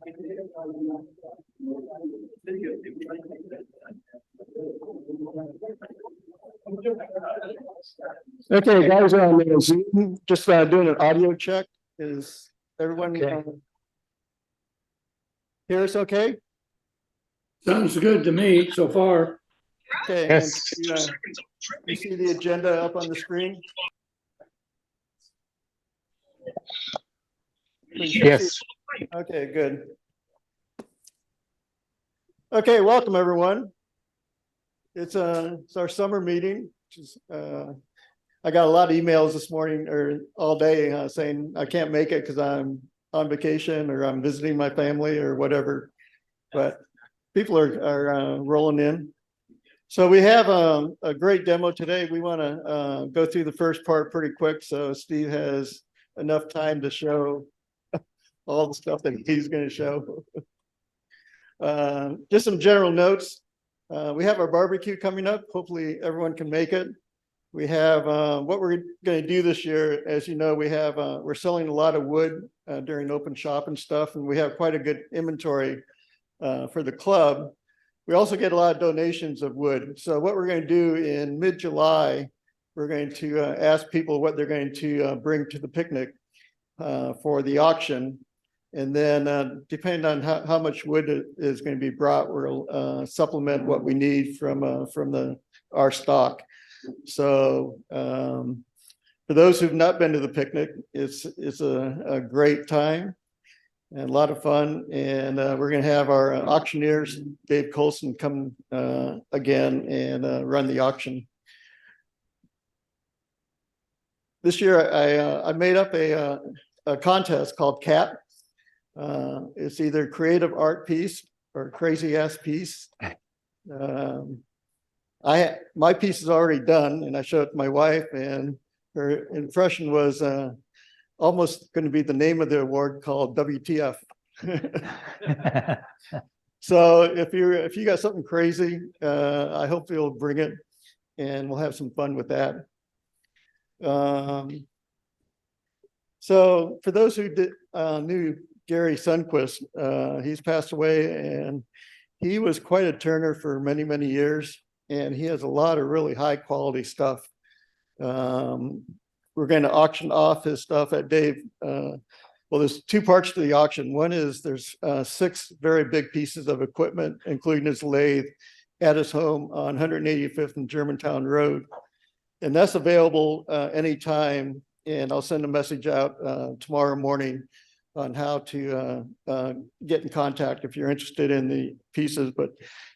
Okay, guys, on Zoom, just doing an audio check. Is everyone hear us okay? Sounds good to me so far. Okay, Yes. and you see the agenda up on the screen? Yes. Okay, good. Okay, welcome everyone. It's our summer meeting. Which is, I got a lot of emails this morning or all day saying I can't make it because I'm on vacation or I'm visiting my family or whatever. But people are rolling in. So we have a great demo today. We want to go through the first part pretty quick so Steve has enough time to show all the stuff that he's going to show. Just some general notes. We have our barbecue coming up. Hopefully everyone can make it. We have what we're going to do this year. As you know, we have we're selling a lot of wood during open shop and stuff, and we have quite a good inventory for the club. We also get a lot of donations of wood. So what we're going to do in mid-July, we're going to ask people what they're going to bring to the picnic for the auction. And then depending on how much wood is going to be brought, we'll supplement what we need from our stock. So for those who've not been to the picnic, it's a great time and a lot of fun. And we're going to have our auctioneers, Dave Colson, come again and run the auction. This year, I made up a contest called CAT. It's either creative art piece or crazy ass piece. My piece is already done, and I showed it to my wife, and her impression was almost going to be the name of the award called WTF. So if you got something crazy, I hope you'll bring it, and we'll have some fun with that. So for those who knew Gary Sundquist, he's passed away, and he was quite a turner for many, many years, and he has a lot of really high quality stuff. We're going to auction off his stuff at Dave. Well, there's two parts to the auction. One is there's 6 very big pieces of equipment, including his lathe, at his home on 185th and Germantown Road. And that's available anytime. And I'll send a message out tomorrow morning on how to get in contact if you're interested in the pieces. But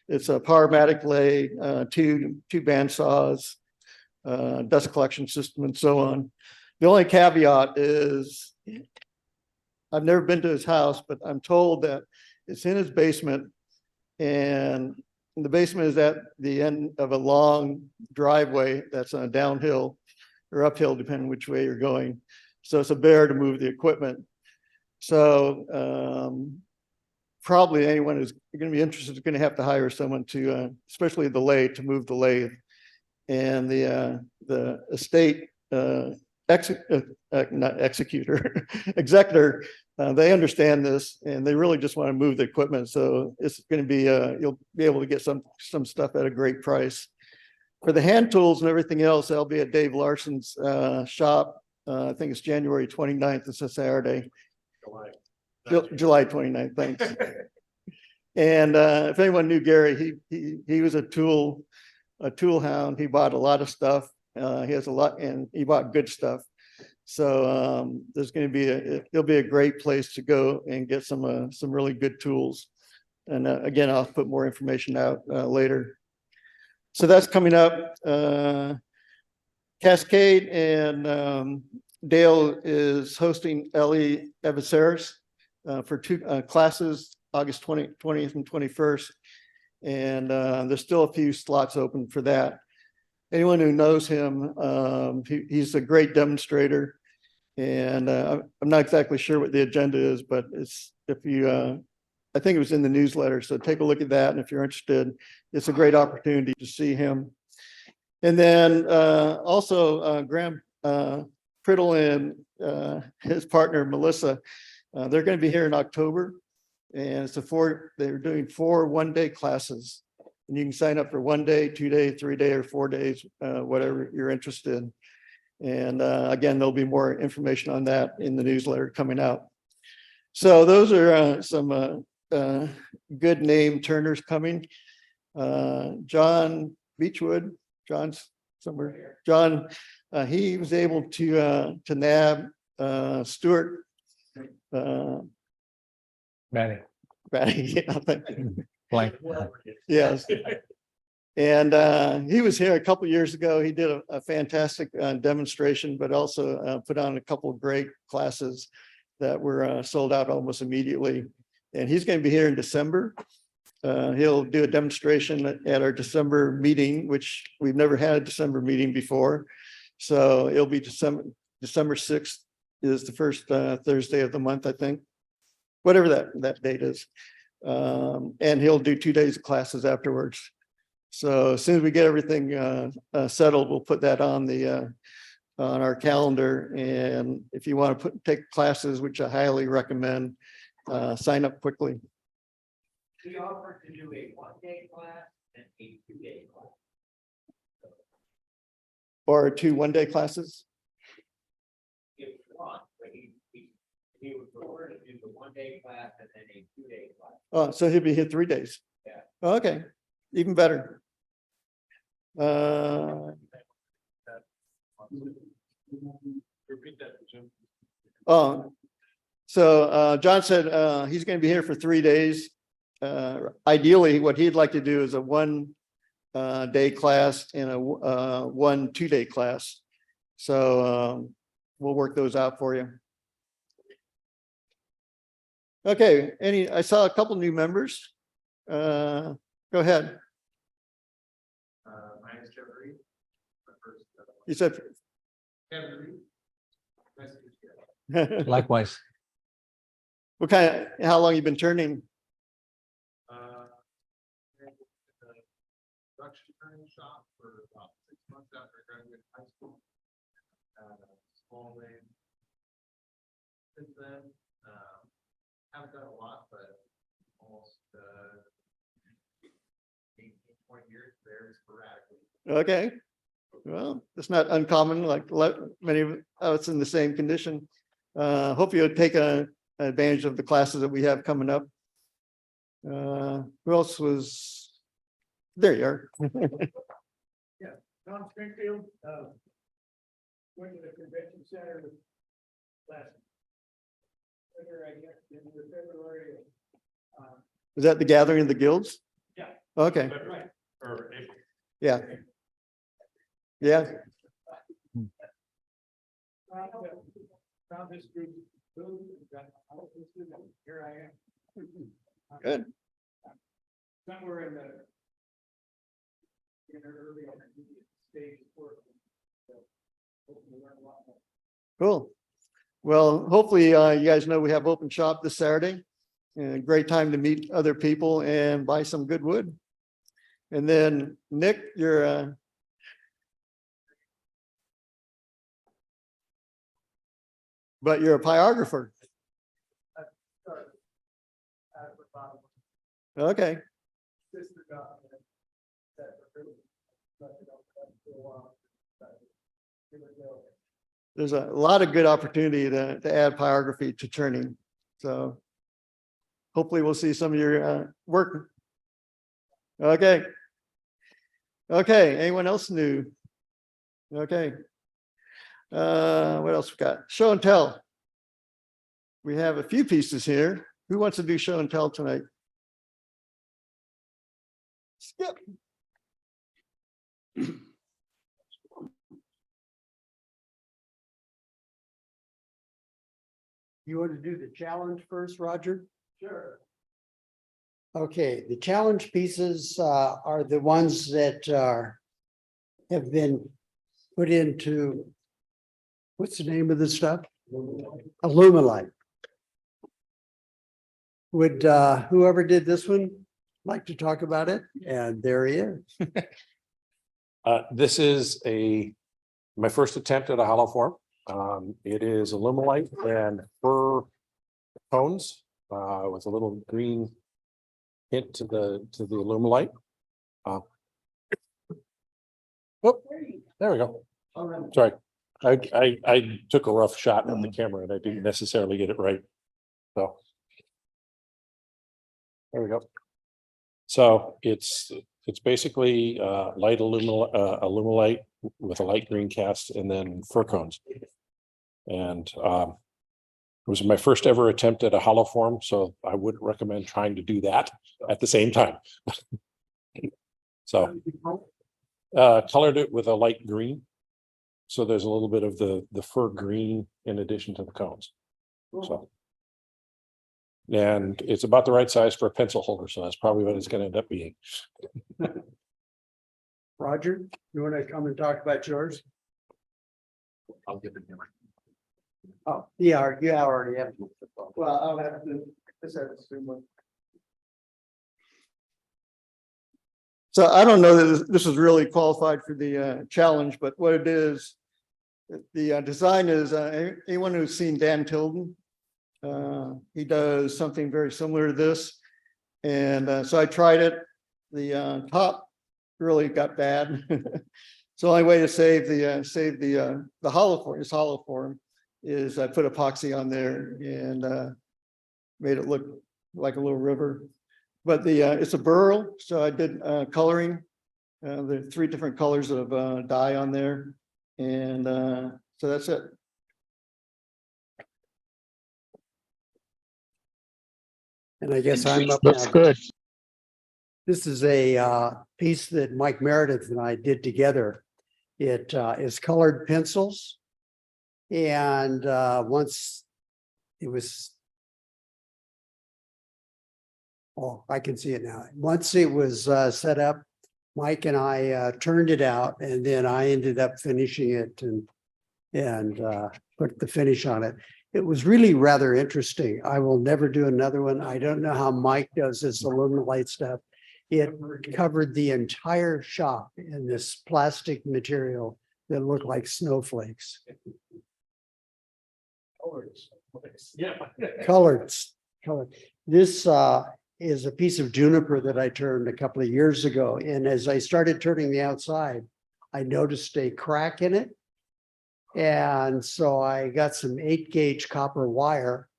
it's a Powermatic lathe, two band saws, dust collection system, and so on. The only caveat is I've never been to his house, but I'm told that it's in his basement, and the basement is at the end of a long driveway that's on a downhill or uphill, depending which way you're going. So it's a bear to move the equipment. So probably anyone who's going to be interested is going to have to hire someone to, especially the lathe, to move the lathe. And the estate not executor, executor, they understand this, and they really just want to move the equipment. So it's going to be you'll be able to get some stuff at a great price. For the hand tools and everything else, I'll be at Dave Larson's shop. I think it's January 29th. It's a Saturday. July 29th. Thanks. And if anyone knew Gary, he was a tool hound. He bought a lot of stuff. He has a lot, and he bought good stuff. So there's going to be it'll be a great place to go and get some really good tools. And again, I'll put more information out later. So that's coming up. Cascade and Dale is hosting Ellie Eviseris for 2 classes, August 20th and 21st. And there's still a few slots open for that. Anyone who knows him, he's a great demonstrator. And I'm not exactly sure what the agenda is, but it's I think it was in the newsletter. So take a look at that. And if you're interested, it's a great opportunity to see him. And then also Graham Priddle and his partner, Melissa, they're going to be here in October. And they're doing 4 one-day classes. And you can sign up for 1 day, 2 day, 3 day, or 4 days, whatever you're interested in. And again, there'll be more information on that in the newsletter coming out. So those are some good name turners coming. John Beechwood, John's somewhere. John, he was able to nab Stuart. Manny, Yeah, thank you. blank. Yes. And he was here a couple of years ago. He did a fantastic demonstration, but also put on a couple of great classes that were sold out almost immediately. And he's going to be here in December. He'll do a demonstration at our December meeting, which we've never had a December meeting before. So it'll be December 6th is the first Thursday of the month, I think. Whatever that date is. And he'll do 2 days of classes afterwards. So as soon as we get everything settled, we'll put that on our calendar. And if you want to take classes, which I highly recommend, sign up quickly. We offer to do a 1-day class and a 2-day class. Or 2 one-day classes. If you want, but he would prefer to do the 1-day class and then a 2-day class. Oh, so he'll be here 3 days. Yeah. Okay, even better. Repeat that, Jim. Oh, so John said he's going to be here for 3 days. Ideally, what he'd like to do is a 1 day class and a 1 2-day class. So we'll work those out for you. Okay, I saw a couple new members. Go ahead. My name is Newberry. You said. Likewise. How long you been turning? Production training shop for about 6 months after I graduated high school. Small land. Since then, haven't done a lot, but almost 18, 20 years there sporadically. Okay. Well, it's not uncommon, like many of us in the same condition. Hope you'll take advantage of the classes that we have coming up. Who else was? There you are. Tom Springfield, went to the convention center last February, I guess, in February. Was that the gathering of the guilds? Yeah. Okay. Right. Or April. Yeah. Yeah. Found this group. Here I am. Good. Somewhere in the early stage of work. So hopefully learn a lot more. Cool. Well, hopefully you guys know we have open shop this Saturday. And a great time to meet other people and buy some good wood. And then Nick, you're but you're a pyographer. Okay. There's a lot of good opportunity to add pyrography to turning. So hopefully we'll see some of your work. Okay. Okay. Anyone else new? Okay. What else we got? Show and tell. We have a few pieces here. Who wants to do show and tell tonight? Skip. You want to do the challenge first, Roger? Sure. Okay, the challenge pieces are the ones that have been put into, what's the name of the stuff? Illuminate. Would whoever did this one like to talk about it? And there he is. This is my first attempt at a hollow form. It is illuminate and fir cones with a little green hint to the Illuminate. Oh, there we go. Sorry. I took a rough shot on the camera and I didn't necessarily get it right. So. There we go. So it's basically light Illuminate with a light green cast and then fir cones. And it was my first ever attempt at a hollow form, so I would recommend trying to do that at the same time. So colored it with a light green. So there's a little bit of the fir green in addition to the cones. So. And it's about the right size for a pencil holder, so that's probably what it's going to end up being. Roger, you want to come and talk about yours? I'll give it to him. Oh, yeah, you already have. Well, I'll have to, this has to do with. So I don't know that this is really qualified for the challenge, but what it is, the design is, anyone who's seen Dan Tilden, he does something very similar to this. And so I tried it. The top really got bad. So the only way to save the hollow form is I put epoxy on there and made it look like a little river. But it's a burl, so I did coloring. There are 3 different colors of dye on there, and so that's it. And I guess I'm up Looks now. good. This is a piece that Mike Meredith and I did together. It is colored pencils. And once it was, oh, I can see it now. Once it was set up, Mike and I turned it out, and then I ended up finishing it and put the finish on it. It was really rather interesting. I will never do another one. I don't know how Mike does this Illuminate stuff. It covered the entire shop in this plastic material that looked like snowflakes. Yeah. Colored. This is a piece of juniper that I turned a couple of years ago. And as I started turning the outside, I noticed a crack in it. And so I got some 8-gauge copper wire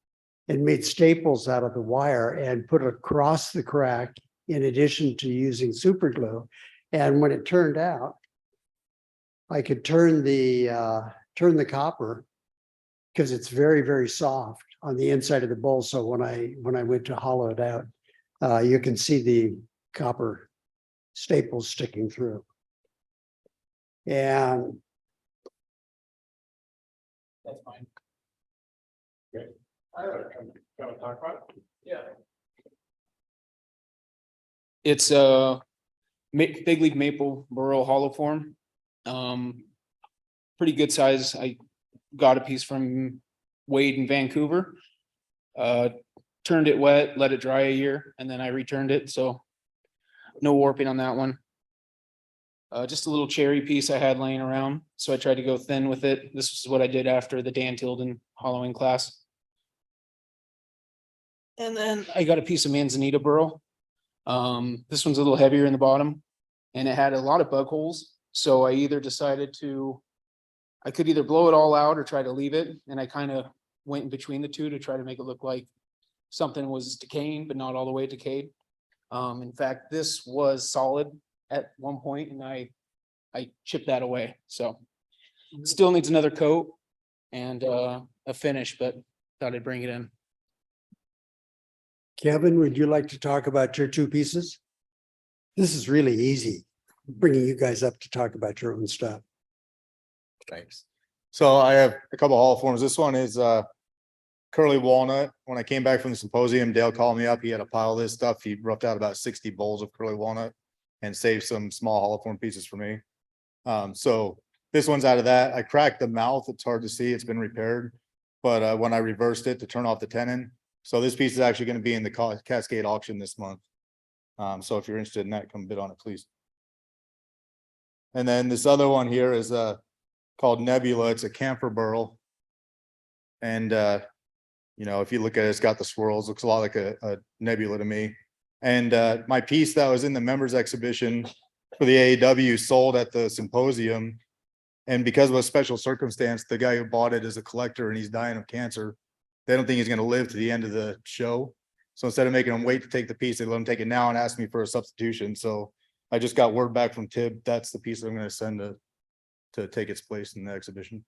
and made staples out of the wire and put it across the crack in addition to using super glue. And when it turned out, I could turn the copper because it's very, very soft on the inside of the bowl. So when I went to hollow it out, you can see the copper staples sticking through. And That's fine. Great. I want to talk about it. Yeah. It's big leaf maple burl hollow form. Pretty good size. I got a piece from Wade in Vancouver. Turned it wet, let it dry a year, and then I returned it. So no warping on that one. Just a little cherry piece I had laying around. So I tried to go thin with it. This is what I did after the Dan Tilden hollowing class. And then I got a piece of manzanita burl. This one's a little heavier in the bottom and it had a lot of bug holes. So I either decided I could either blow it all out or try to leave it. And I kind of went in between the two to try to make it look like something was decaying, but not all the way decayed. In fact, this was solid at one point and I chipped that away. So still needs another coat and a finish, but thought I'd bring it in. Kevin, would you like to talk about your 2 pieces? This is really easy, bringing you guys up to talk about your own stuff. Thanks. So I have a couple hollow forms. This one is curly walnut. When I came back from the symposium, Dale called me up. He had a pile of this stuff. He roughed out about 60 bowls of curly walnut and saved some small hollow form pieces for me. So this one's out of that. I cracked the mouth. It's hard to see. It's been repaired. But when I reversed it to turn off the tenon. So this piece is actually going to be in the Cascade auction this month. So if you're interested in that, come bid on it, please. And then this other one here is called Nebula. It's a camphor burl. And You know, if you look at it, it's got the swirls, looks a lot like a nebula to me. And my piece that was in the members exhibition for the AEW sold at the symposium. And because of a special circumstance, the guy who bought it is a collector and he's dying of cancer. They don't think he's gonna live to the end of the show. So instead of making him wait to take the piece, they let him take it now and ask me for a substitution. So I just got word back from Tib. That's the piece that I'm gonna send to take its place in the exhibition.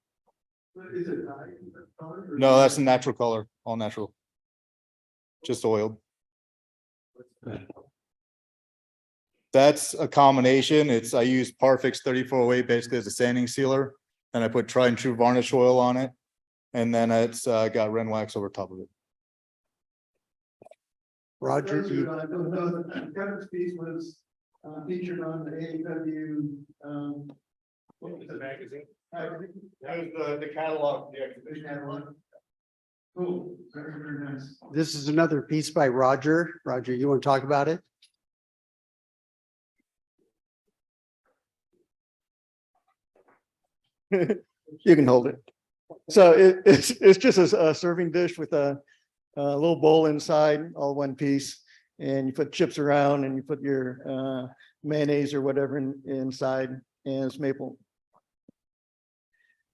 Is it dyed color? No, that's a natural color, all natural. Just oiled. That's a combination. I use Parfix 3408 basically as a sanding sealer. And I put tried and true varnish oil on it. And then it's got Ren wax over top of it. Roger, Those you- are, I don't know, Kevin's piece was featured on the AEW. What was the magazine? magazine. That was the catalog, the exhibition. Cool, very, very nice. this is another piece by Roger. Roger, you want to talk about it? You can hold it. So it's just a serving dish with a little bowl inside, all one piece. And you put chips around and you put your mayonnaise or whatever inside, and it's maple.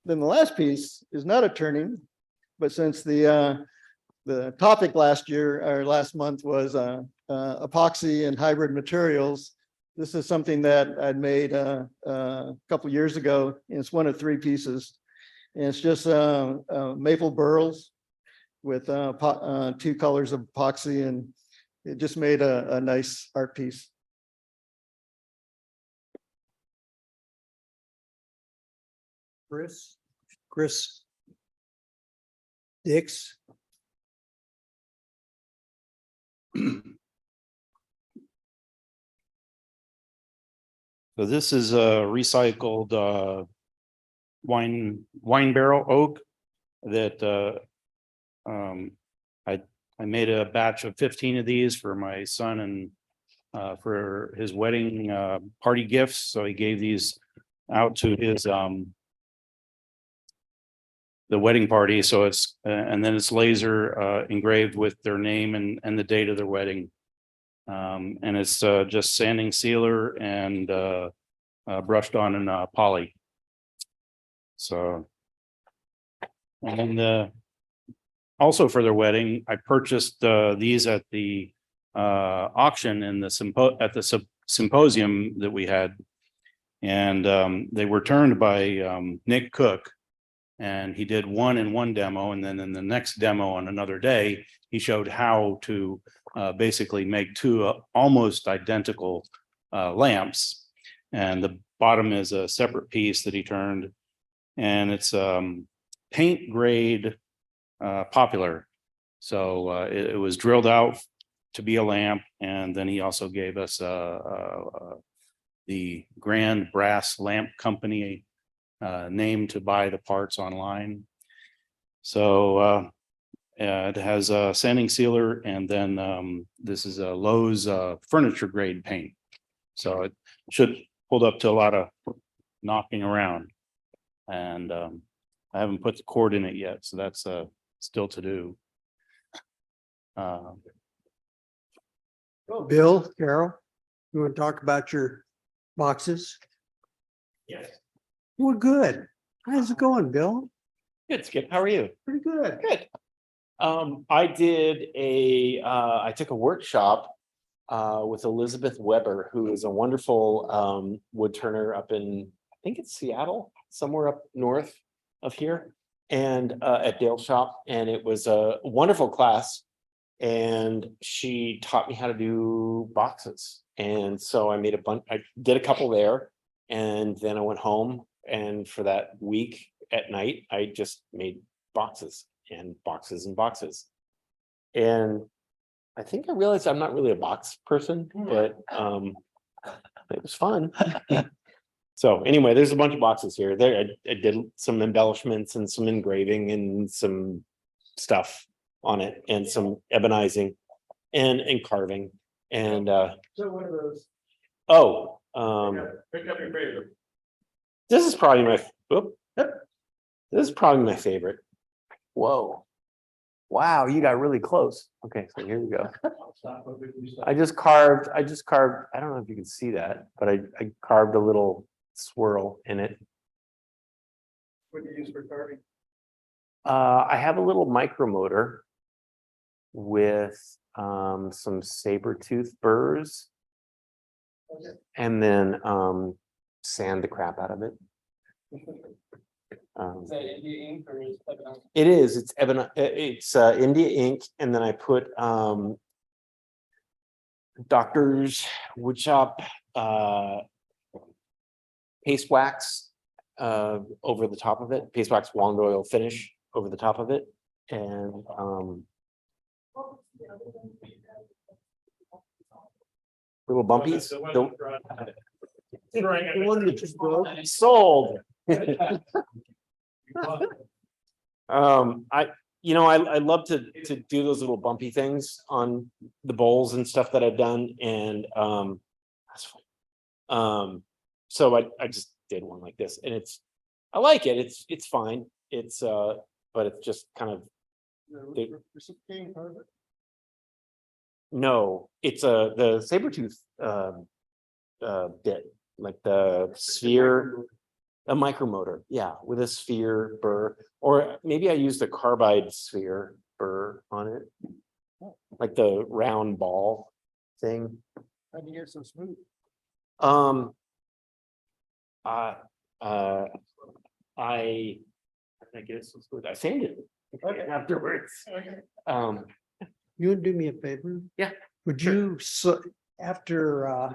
Then the last piece is not a turning, but since the topic last year or last month was epoxy and hybrid materials, this is something that I'd made a couple years ago. And it's one of three pieces. And it's just maple burls with two colors of epoxy, and it just made a nice art piece. Chris Dix. So this is a recycled wine barrel oak that I made a batch of 15 of these for my son and for his wedding party gifts. So he gave these out to his the wedding party. So it's and then it's laser engraved with their name and the date of their wedding. And it's just sanding sealer and brushed on in poly. So, and also for their wedding, I purchased these at the auction in the symposium that we had, and they were turned by Nick Cook, and he did one in one demo, and then in the next demo on another day, he showed how to basically make two almost identical lamps, and the bottom is a separate piece that he turned, and it's paint grade popular. So it was drilled out to be a lamp, and then he also gave us the Grand Brass Lamp Company name to buy the parts online. So it has a sanding sealer, and then this is a Lowe's furniture grade paint. So it should hold up to a lot of knocking around. And I haven't put the cord in it yet, so that's still to do. Bill, Carol, you want to talk about your boxes? Yes. Well, good. How's it going, Bill? Good, Skip. How are you? Pretty good. Good. I took a workshop with Elizabeth Weber, who is a wonderful wood turner up in, I think it's Seattle, somewhere up north of here, and at Dale Shop. And it was a wonderful class. And she taught me how to do boxes. And so I made a bunch, I did a couple there, and then I went home. And for that week at night, I just made boxes and boxes and boxes. And I think I realized I'm not really a box person, but it was fun. So anyway, there's a bunch of boxes here. There, I did some embellishments and some engraving and some stuff on it, and some ebonizing and carving. And So what are those? pick up your favorite. This is probably my this is probably my favorite. Whoa. Wow, you got really close. Okay, so here we go. I'll stop over if you stop. I just carved, I don't know if you can see that, but I carved a little swirl in it. What do you use for carving? I have a little micromotor with some saber-tooth burrs. And then sand the crap out of it. Is that India ink or is that? It is, it's India ink, and then I put Doctor's Woodshop paste wax over the top of it, paste wax wand oil finish over the top of it, and little bumpies. The one that just broke. Sold. I love to do those little bumpy things on the bowls and stuff that I've done, and that's fine. So I just did one like this, and I like it. It's fine. But it's just kind of Reciprocating carver? no. It's the saber-tooth bit, like the sphere. A micromotor, yeah, with a sphere burr, or maybe I used a carbide sphere burr on it. Like the round ball thing. How do you get so smooth? I how did I get it so smooth? I sanded it afterwards. You would do me a favor? Yeah, Would sure. you, so after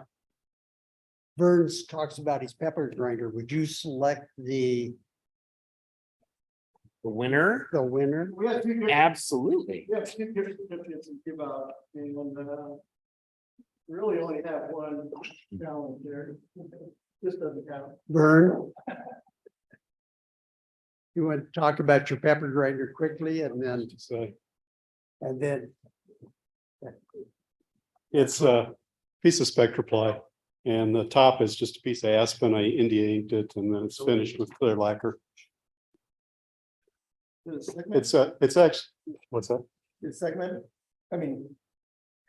Burns talks about his pepper grinder, would you select the winner, winner? We have two different, absolutely. we have two different certificates to give out, and really only have one challenge there. This doesn't count. Vern? You want to talk about your pepper grinder quickly and then, So it's a piece of Spectraply, and the top is just a piece of aspen. I India inked it, and then it's finished with clear lacquer. It's actually, what's that? It's segmented, I mean.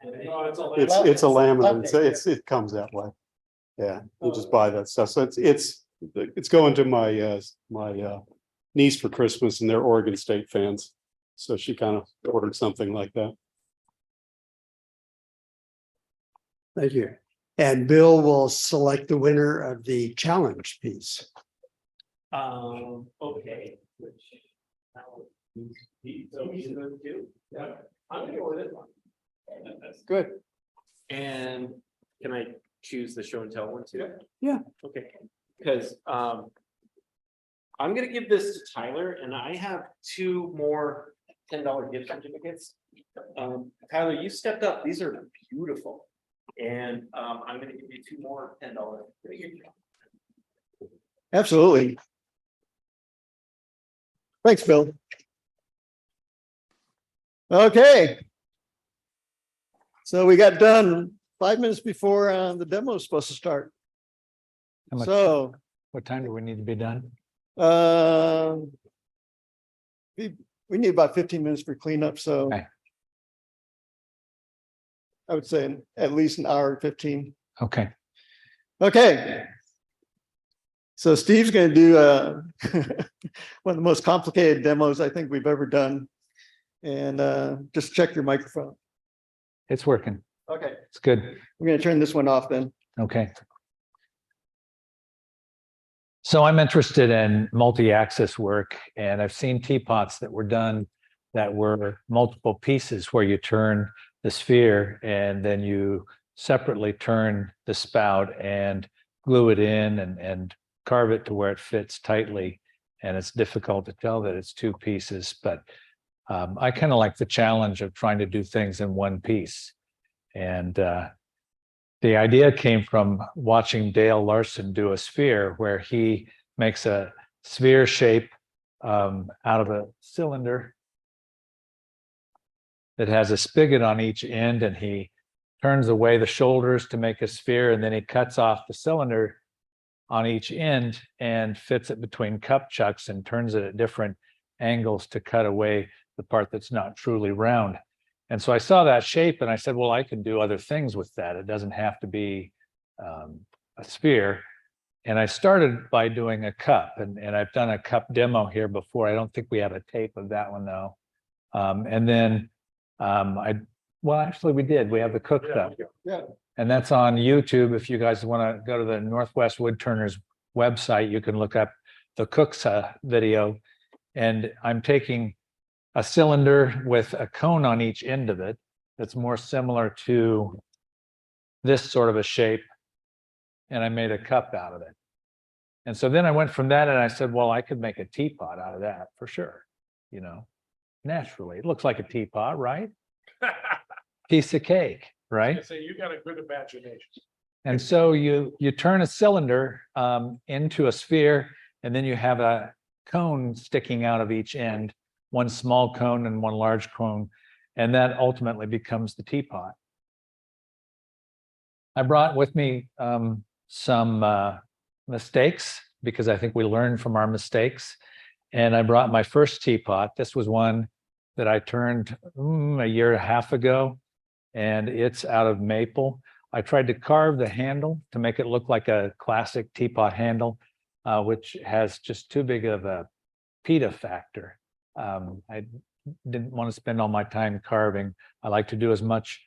It's a laminate. It comes that way. Yeah, you just buy that stuff. So it's going to my my niece for Christmas, and they're Oregon State fans. So she kind of ordered something like that. thank you. And Bill will select the winner of the challenge piece. Okay. I'm gonna go with this one. Good. And can I choose the show and tell one too? Yeah. Okay, because I'm gonna give this to Tyler, and I have two more $10 gift certificates. Tyler, you stepped up. These are beautiful. And I'm gonna give you two more $10. Absolutely. Thanks, Bill. Okay. So we got done 5 minutes before the demo is supposed to start. How much- So, What time do we need to be done? we need about 15 minutes for cleanup, so. Okay. I would say at least an hour and 15. Okay, Okay. So Steve's gonna do one of the most complicated demos I think we've ever done. And just check your microphone. it's working. Okay, It's good. we're gonna turn this one off then. Okay. So I'm interested in multi-axis work, and I've seen teapots that were done that were multiple pieces where you turn the sphere and then you separately turn the spout and glue it in and carve it to where it fits tightly. And it's difficult to tell that it's two pieces, but I kind of like the challenge of trying to do things in one piece. And the idea came from watching Dale Larson do a sphere where he makes a sphere shape out of a cylinder that has a spigot on each end, and he turns away the shoulders to make a sphere, and then he cuts off the cylinder on each end and fits it between cup chucks and turns it at different angles to cut away the part that's not truly round. And so I saw that shape and I said, well, I can do other things with that. It doesn't have to be a sphere. And I started by doing a cup, and I've done a cup demo here before. I don't think we have a tape of that one though. And then well, actually we did. We have the cook cup. Yeah. And that's on YouTube. If you guys want to go to the Northwest Woodturners website, you can look up the cook's video. And I'm taking a cylinder with a cone on each end of it that's more similar to this sort of a shape. And I made a cup out of it. And so then I went from that and I said, well, I could make a teapot out of that for sure. You know, naturally, it looks like a teapot, right? Piece of cake, right? Say you got a good imagination. And so you turn a cylinder into a sphere, and then you have a cone sticking out of each end, one small cone and one large cone, and that ultimately becomes the teapot. I brought with me some mistakes because I think we learn from our mistakes. And I brought my first teapot. This was one that I turned a year and a half ago, and it's out of maple. I tried to carve the handle to make it look like a classic teapot handle, which has just too big of a pita factor. I didn't want to spend all my time carving. I like to do as much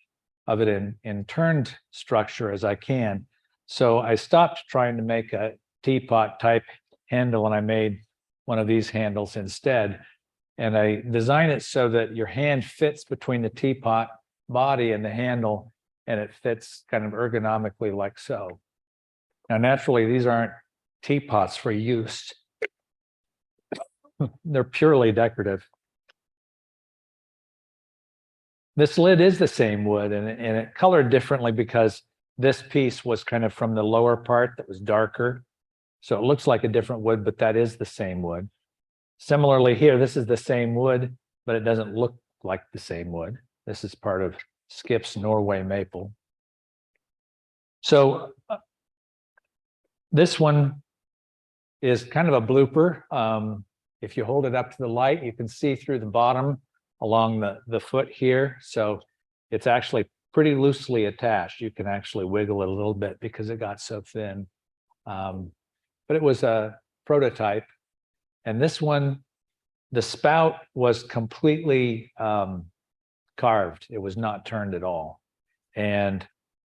of it in turned structure as I can. So I stopped trying to make a teapot type handle, and I made one of these handles instead. And I designed it so that your hand fits between the teapot body and the handle, and it fits kind of ergonomically like so. Now, naturally, these aren't teapots for use. They're purely decorative. This lid is the same wood, and it colored differently because this piece was kind of from the lower part that was darker. So it looks like a different wood, but that is the same wood. Similarly here, this is the same wood, but it doesn't look like the same wood. This is part of Skip's Norway maple. So this one is kind of a blooper. If you hold it up to the light, you can see through the bottom along the foot here. So it's actually pretty loosely attached. You can actually wiggle it a little bit because it got so thin. But it was a prototype. And this one, the spout was completely carved. It was not turned at all. And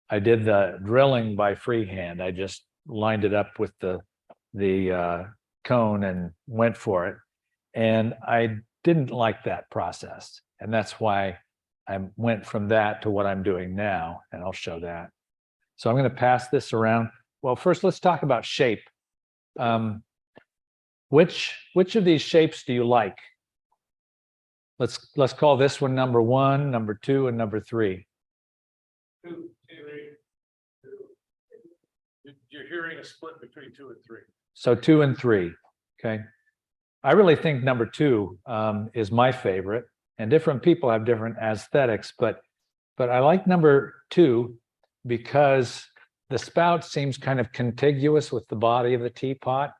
I did the drilling by freehand. I just lined it up with the cone and went for it. And I didn't like that process. And that's why I went from that to what I'm doing now. And I'll show that. So I'm going to pass this around. Well, first, let's talk about shape. Which of these shapes do you like? Let's call this one number 1, number 2, and number 3. 2, 3, 2. You're hearing a split between 2 and 3. So 2 and 3. Okay. I really think number 2 is my favorite, and different people have different aesthetics, but I like number 2 because the spout seems kind of contiguous with the body of the teapot,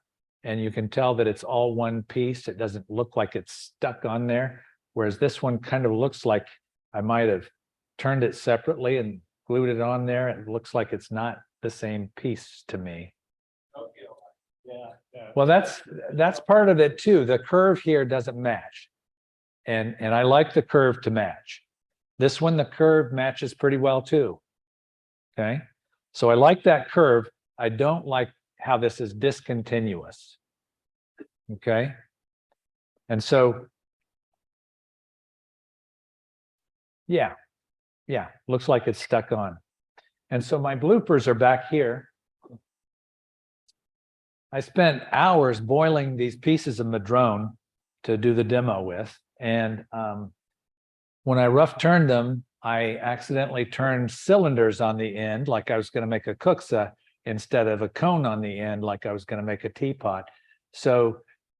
and you can tell that it's all one piece. It doesn't look like it's stuck on there, whereas this one kind of looks like I might have turned it separately and glued it on there. It looks like it's not the same piece to me. Yeah. Well, that's part of it too. The curve here doesn't match. And I like the curve to match. This one, the curve matches pretty well too. Okay. So I like that curve. I don't like how this is discontinuous. Okay. And so, yeah, looks like it's stuck on. And so my bloopers are back here. I spent hours boiling these pieces of madrone to do the demo with. And when I rough turned them, I accidentally turned cylinders on the end, like I was going to make a kuksa, instead of a cone on the end, like I was going to make a teapot. So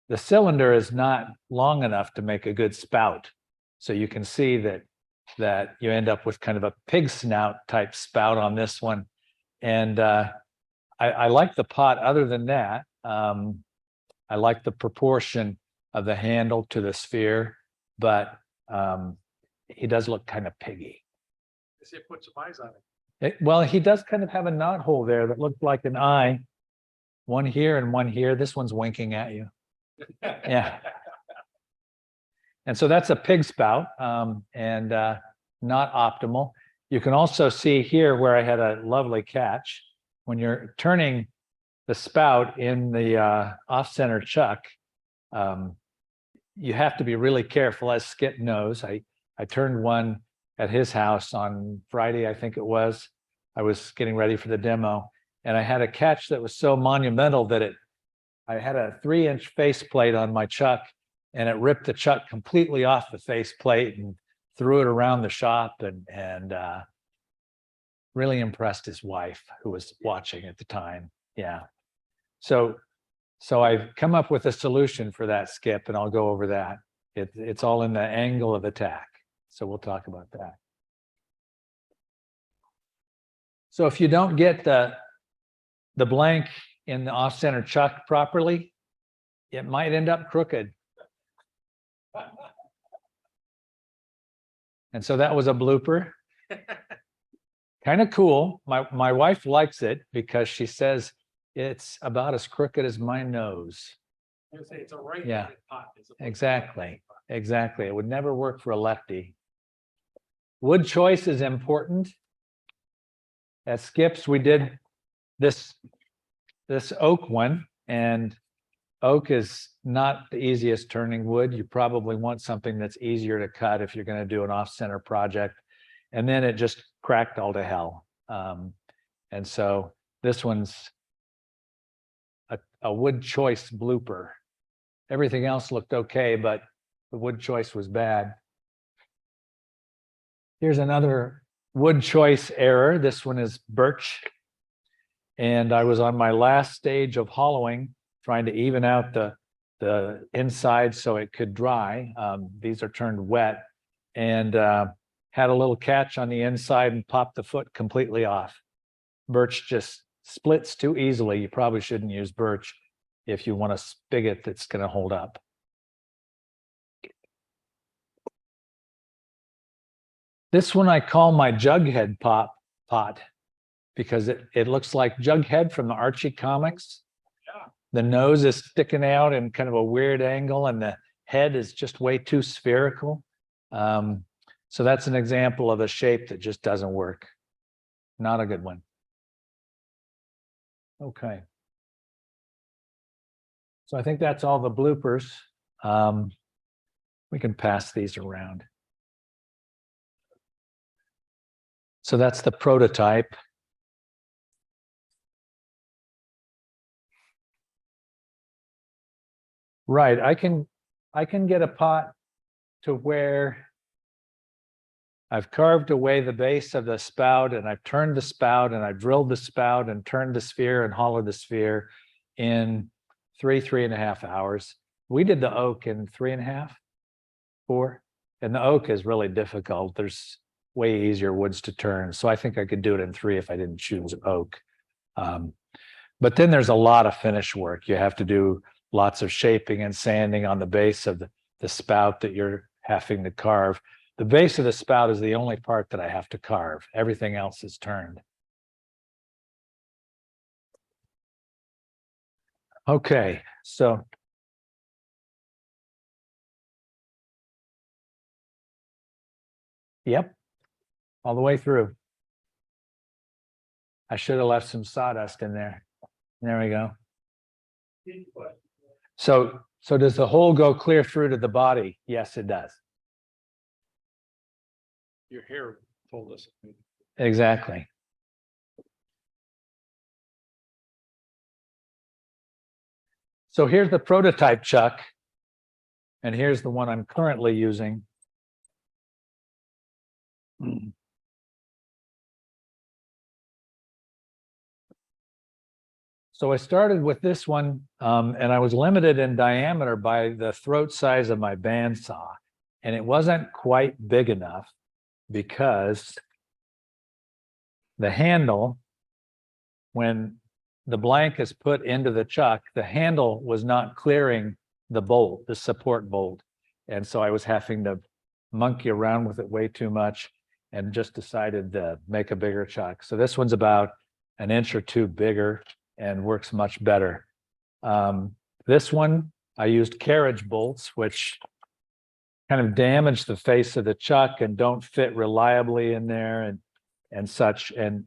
the cylinder is not long enough to make a good spout. So you can see that you end up with kind of a pig snout type spout on this one. And I like the pot. Other than that, I like the proportion of the handle to the sphere, but He does look kind of piggy. I say put some eyes on it. Well, he does kind of have a knot hole there that looked like an eye. One here and one here. This one's winking at you. Yeah. And so that's a pig spout, and not optimal. You can also see here where I had a lovely catch. When you're turning the spout in the off-center chuck, you have to be really careful, as Skip knows. I turned one at his house on Friday, I think it was. I was getting ready for the demo, and I had a catch that was so monumental that I had a 3-inch faceplate on my chuck, and it ripped the chuck completely off the faceplate and threw it around the shop, and really impressed his wife, who was watching at the time. Yeah. So I've come up with a solution for that, Skip, and I'll go over that. It's all in the angle of attack. So we'll talk about that. So if you don't get the blank in the off-center chuck properly, it might end up crooked. And so that was a blooper. Kind of cool. My wife likes it because she says it's about as crooked as my nose. I would say it's a right. Yeah, pot. exactly. Exactly. It would never work for a lefty. Wood choice is important. At Skips, we did this oak one, and oak is not the easiest turning wood. You probably want something that's easier to cut if you're going to do an off-center project. And then it just cracked all to hell. And so this one's a wood choice blooper. Everything else looked okay, but the wood choice was bad. Here's another wood choice error. This one is birch. And I was on my last stage of hollowing, trying to even out the inside so it could dry. These are turned wet, and had a little catch on the inside and popped the foot completely off. Birch just splits too easily. You probably shouldn't use birch if you want a spigot that's going to hold up. This one I call my Jughead pot because it looks like Jughead from the Archie comics. Yeah. The nose is sticking out in kind of a weird angle, and the head is just way too spherical. So that's an example of a shape that just doesn't work. Not a good one. Okay. So I think that's all the bloopers. We can pass these around. So that's the prototype. Right, I can get a pot to where I've carved away the base of the spout, and I've turned the spout, and I've drilled the spout and turned the sphere and hollowed the sphere in 3.5 hours. We did the oak in 3.5, 4, and the oak is really difficult. There's way easier woods to turn. So I think I could do it in 3 if I didn't choose oak. But then there's a lot of finish work. You have to do lots of shaping and sanding on the base of the spout that you're having to carve. The base of the spout is the only part that I have to carve. Everything else is turned. Okay, so yep, all the way through. I should have left some sawdust in there. There we go. So does the hole go clear through to the body? Yes, it does. Your hair told us. Exactly. So here's the prototype chuck, and here's the one I'm currently using. So I started with this one, and I was limited in diameter by the throat size of my bandsaw, and it wasn't quite big enough because the handle, when the blank is put into the chuck, the handle was not clearing the bolt, the support bolt. And so I was having to monkey around with it way too much and just decided to make a bigger chuck. So this one's about an inch or two bigger and works much better. This one, I used carriage bolts, which kind of damage the face of the chuck and don't fit reliably in there and such. And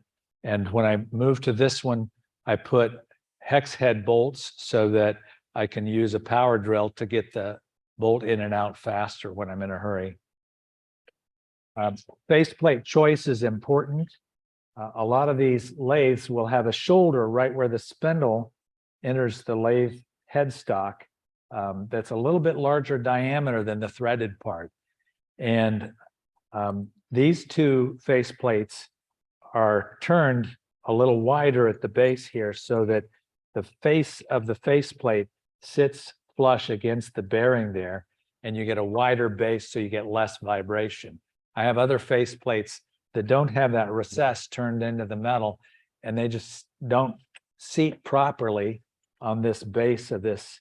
when I moved to this one, I put hex head bolts so that I can use a power drill to get the bolt in and out faster when I'm in a hurry. Faceplate choice is important. A lot of these lathes will have a shoulder right where the spindle enters the lathe headstock that's a little bit larger diameter than the threaded part. And these two faceplates are turned a little wider at the base here so that the face of the faceplate sits flush against the bearing there, and you get a wider base so you get less vibration. I have other faceplates that don't have that recess turned into the metal, and they just don't seat properly on this base of this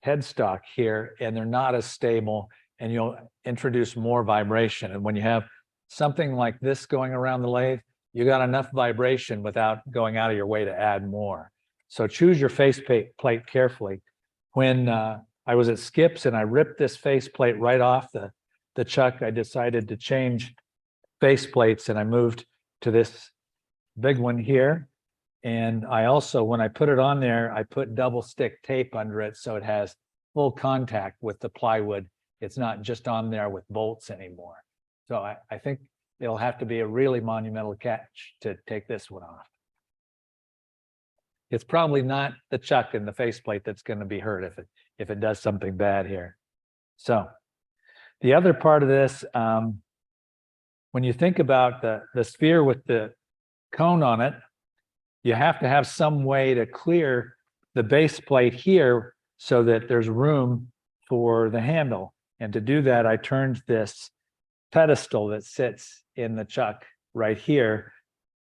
headstock here, and they're not as stable, and you'll introduce more vibration. And when you have something like this going around the lathe, you got enough vibration without going out of your way to add more. So choose your faceplate carefully. When I was at Skips and I ripped this faceplate right off the chuck, I decided to change faceplates, and I moved to this big one here. And I also, when I put it on there, I put double stick tape under it so it has full contact with the plywood. It's not just on there with bolts anymore. So I think it'll have to be a really monumental catch to take this one off. It's probably not the chuck and the faceplate that's going to be hurt if it does something bad here. So the other part of this, when you think about the sphere with the cone on it, you have to have some way to clear the base plate here so that there's room for the handle. And to do that, I turned this pedestal that sits in the chuck right here,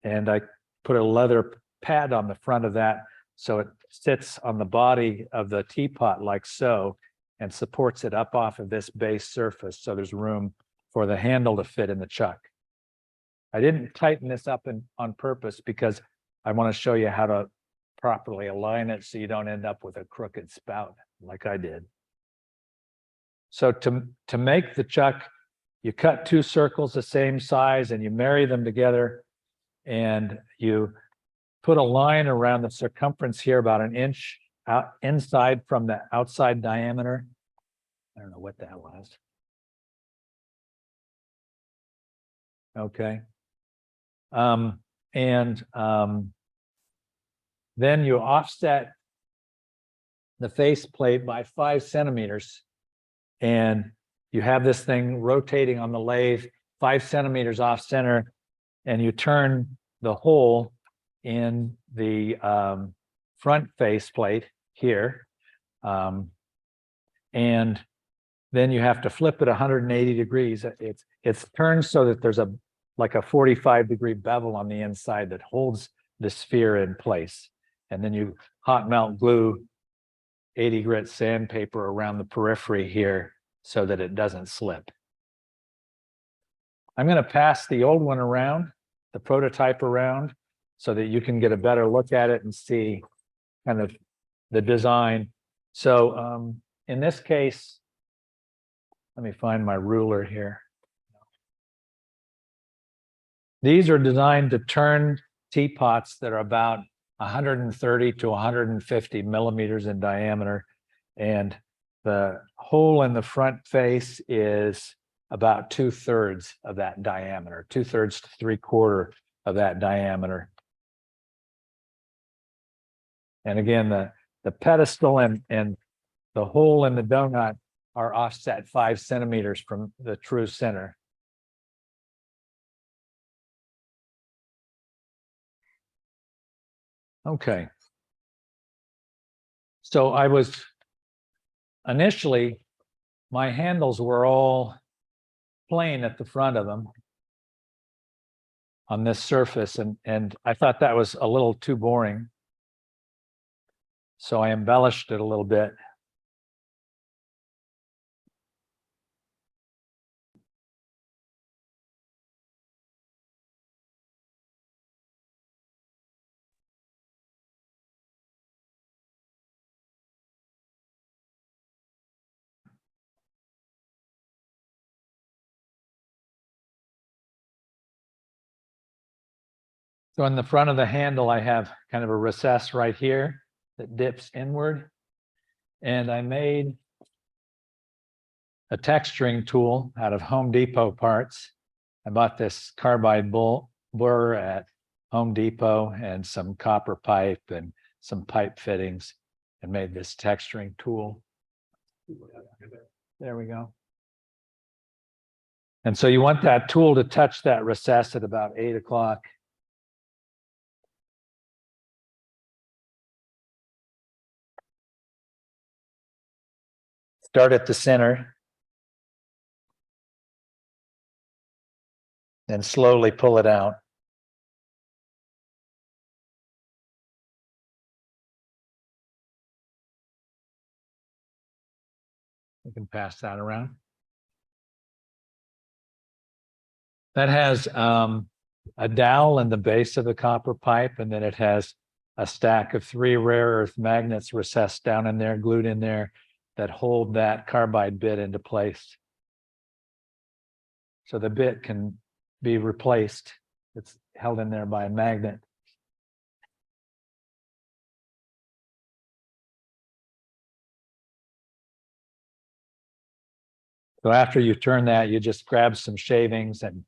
and I put a leather pad on the front of that so it sits on the body of the teapot like so, and supports it up off of this base surface so there's room for the handle to fit in the chuck. I didn't tighten this up on purpose because I want to show you how to properly align it so you don't end up with a crooked spout like I did. So to make the chuck, you cut two circles the same size and you marry them together, and you put a line around the circumference here about an inch out inside from the outside diameter. I don't know what that was. Okay. Then you offset the face plate by 5 centimeters, and you have this thing rotating on the lathe 5 centimeters off center, and you turn the hole in the front face plate here. And then you have to flip it 180 degrees. It's turned so that there's like a 45-degree bevel on the inside that holds the sphere in place. And then you hot melt glue 80 grit sandpaper around the periphery here so that it doesn't slip. I'm going to pass the old one around, the prototype around, so that you can get a better look at it and see kind of the design. So in this case, let me find my ruler here. These are designed to turn teapots that are about 130 to 150 millimeters in diameter. And the hole in the front face is about 2/3 of that diameter, 2/3 to 3/4 of that diameter. And again, the pedestal and the hole in the donut are offset 5 centimeters from the true center. Okay. So I was initially, my handles were all plain at the front of them on this surface, and I thought that was a little too boring. So I embellished it a little bit. So in the front of the handle, I have kind of a recess right here that dips inward. And I made a texturing tool out of Home Depot parts. I bought this carbide burr at Home Depot and some copper pipe and some pipe fittings and made this texturing tool. There we go. And so you want that tool to touch that recess at about 8 o'clock. Start at the center. And slowly pull it out. You can pass that around. That has a dowel in the base of the copper pipe, and then it has a stack of 3 rare earth magnets recessed down in there, glued in there, that hold that carbide bit into place. So the bit can be replaced. It's held in there by a magnet. So after you turn that, you just grab some shavings and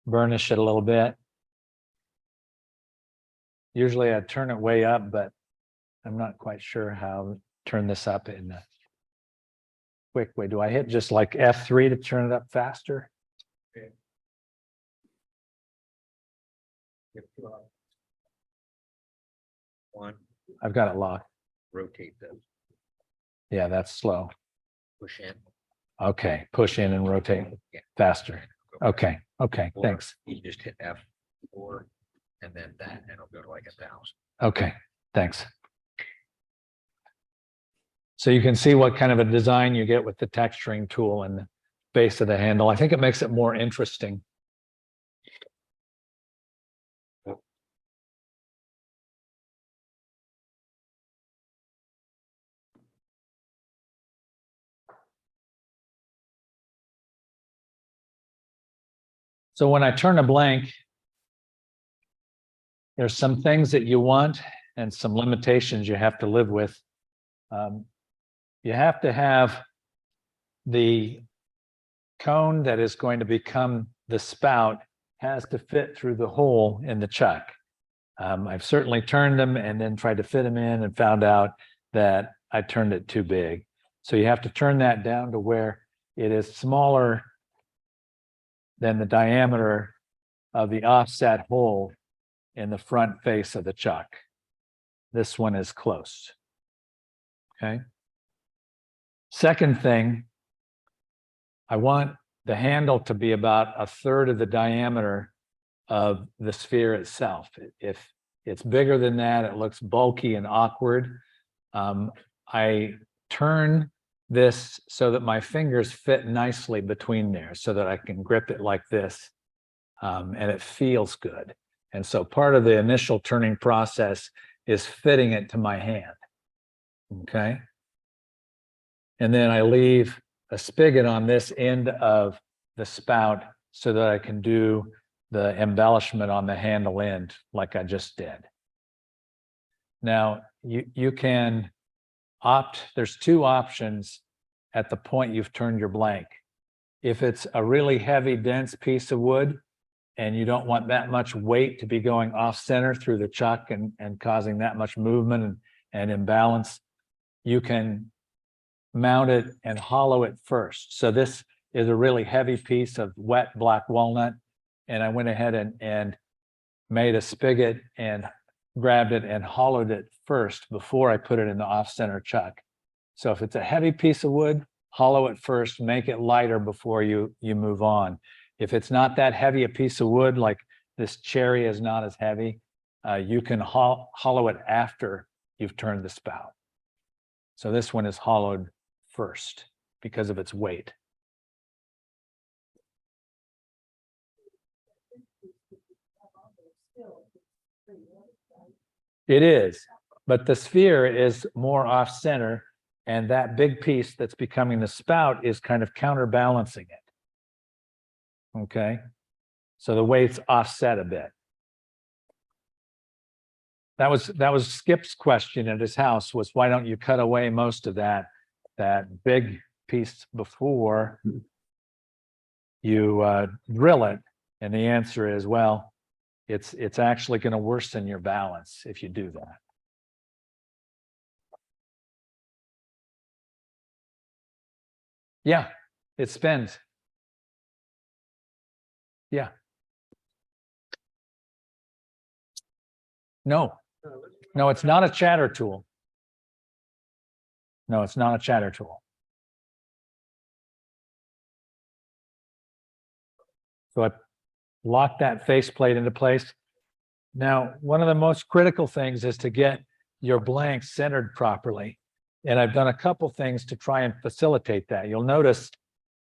burnish it a little bit. Usually I turn it way up, but I'm not quite sure how to turn this up in a quick way. Do I hit just like F3 to turn it up faster? One, I've got it locked. rotate those, Yeah, that's slow. push in. Okay, push in and rotate Yeah. faster. Go Okay, okay, Or thanks. You just hit F4 and then that, and it'll go to like 1,000. Okay, thanks. So you can see what kind of a design you get with the texturing tool and the base of the handle. I think it makes it more interesting. So when I turn a blank, there's some things that you want and some limitations you have to live with. You have to have the cone that is going to become the spout has to fit through the hole in the chuck. I've certainly turned them and then tried to fit them in and found out that I turned it too big. So you have to turn that down to where it is smaller than the diameter of the offset hole in the front face of the chuck. This one is close. Okay. Second thing, I want the handle to be about 1/3 of the diameter of the sphere itself. If it's bigger than that, it looks bulky and awkward. I turn this so that my fingers fit nicely between there so that I can grip it like this, and it feels good. And so part of the initial turning process is fitting it to my hand. Okay. And then I leave a spigot on this end of the spout so that I can do the embellishment on the handle end like I just did. Now you can opt, there's 2 options at the point you've turned your blank. If it's a really heavy, dense piece of wood and you don't want that much weight to be going off center through the chuck and causing that much movement and imbalance, you can mount it and hollow it first. So this is a really heavy piece of wet black walnut. And I went ahead and made a spigot and grabbed it and hollowed it first before I put it in the off-center chuck. So if it's a heavy piece of wood, hollow it first, make it lighter before you move on. If it's not that heavy a piece of wood, like this cherry is not as heavy, you can hollow it after you've turned the spout. So this one is hollowed first because of its weight. It is, but the sphere is more off center, and that big piece that's becoming the spout is kind of counterbalancing it. Okay, So the weight's offset a bit. That was Skip's question at his house, was why don't you cut away most of that big piece before you drill it? And the answer is, well, it's actually going to worsen your balance if you do that. Yeah, it spins. Yeah. No, no, it's not a chatter tool. No, it's not a chatter tool. So I lock that faceplate into place. Now, one of the most critical things is to get your blank centered properly. And I've done a couple things to try and facilitate that. You'll notice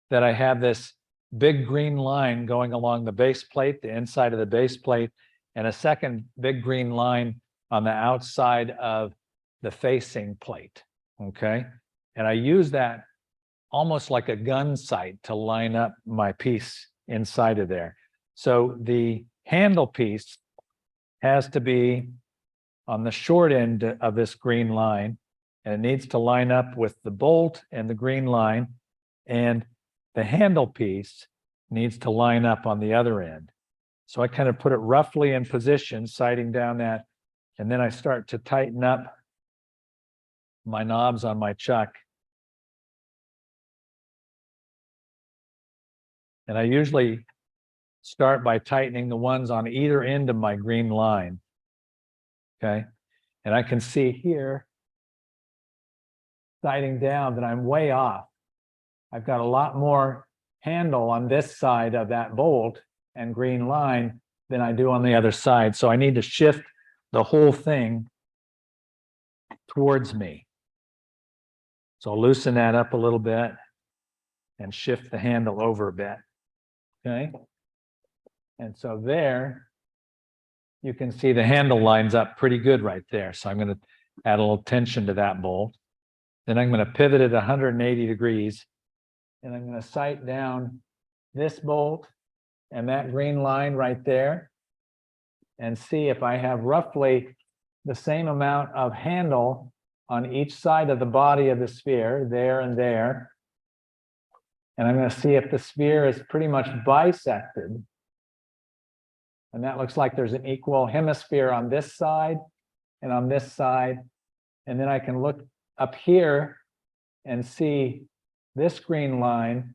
that I have this big green line going along the base plate, the inside of the base plate, and a second big green line on the outside of the facing plate, okay? And I use that almost like a gun sight to line up my piece inside of there. So the handle piece has to be on the short end of this green line, and it needs to line up with the bolt and the green line, and the handle piece needs to line up on the other end. So I kind of put it roughly in position, sighting down that, and then I start to tighten up my knobs on my chuck. And I usually start by tightening the ones on either end of my green line. Okay. And I can see here, sighting down, that I'm way off. I've got a lot more handle on this side of that bolt and green line than I do on the other side. So I need to shift the whole thing towards me. So I'll loosen that up a little bit and shift the handle over a bit. Okay. And so there, you can see the handle lines up pretty good right there. So I'm going to add a little tension to that bolt. Then I'm going to pivot it 180 degrees. And I'm going to sight down this bolt and that green line right there and see if I have roughly the same amount of handle on each side of the body of the sphere, there and there. And I'm going to see if the sphere is pretty much bisected. And that looks like there's an equal hemisphere on this side and on this side. And then I can look up here and see this green line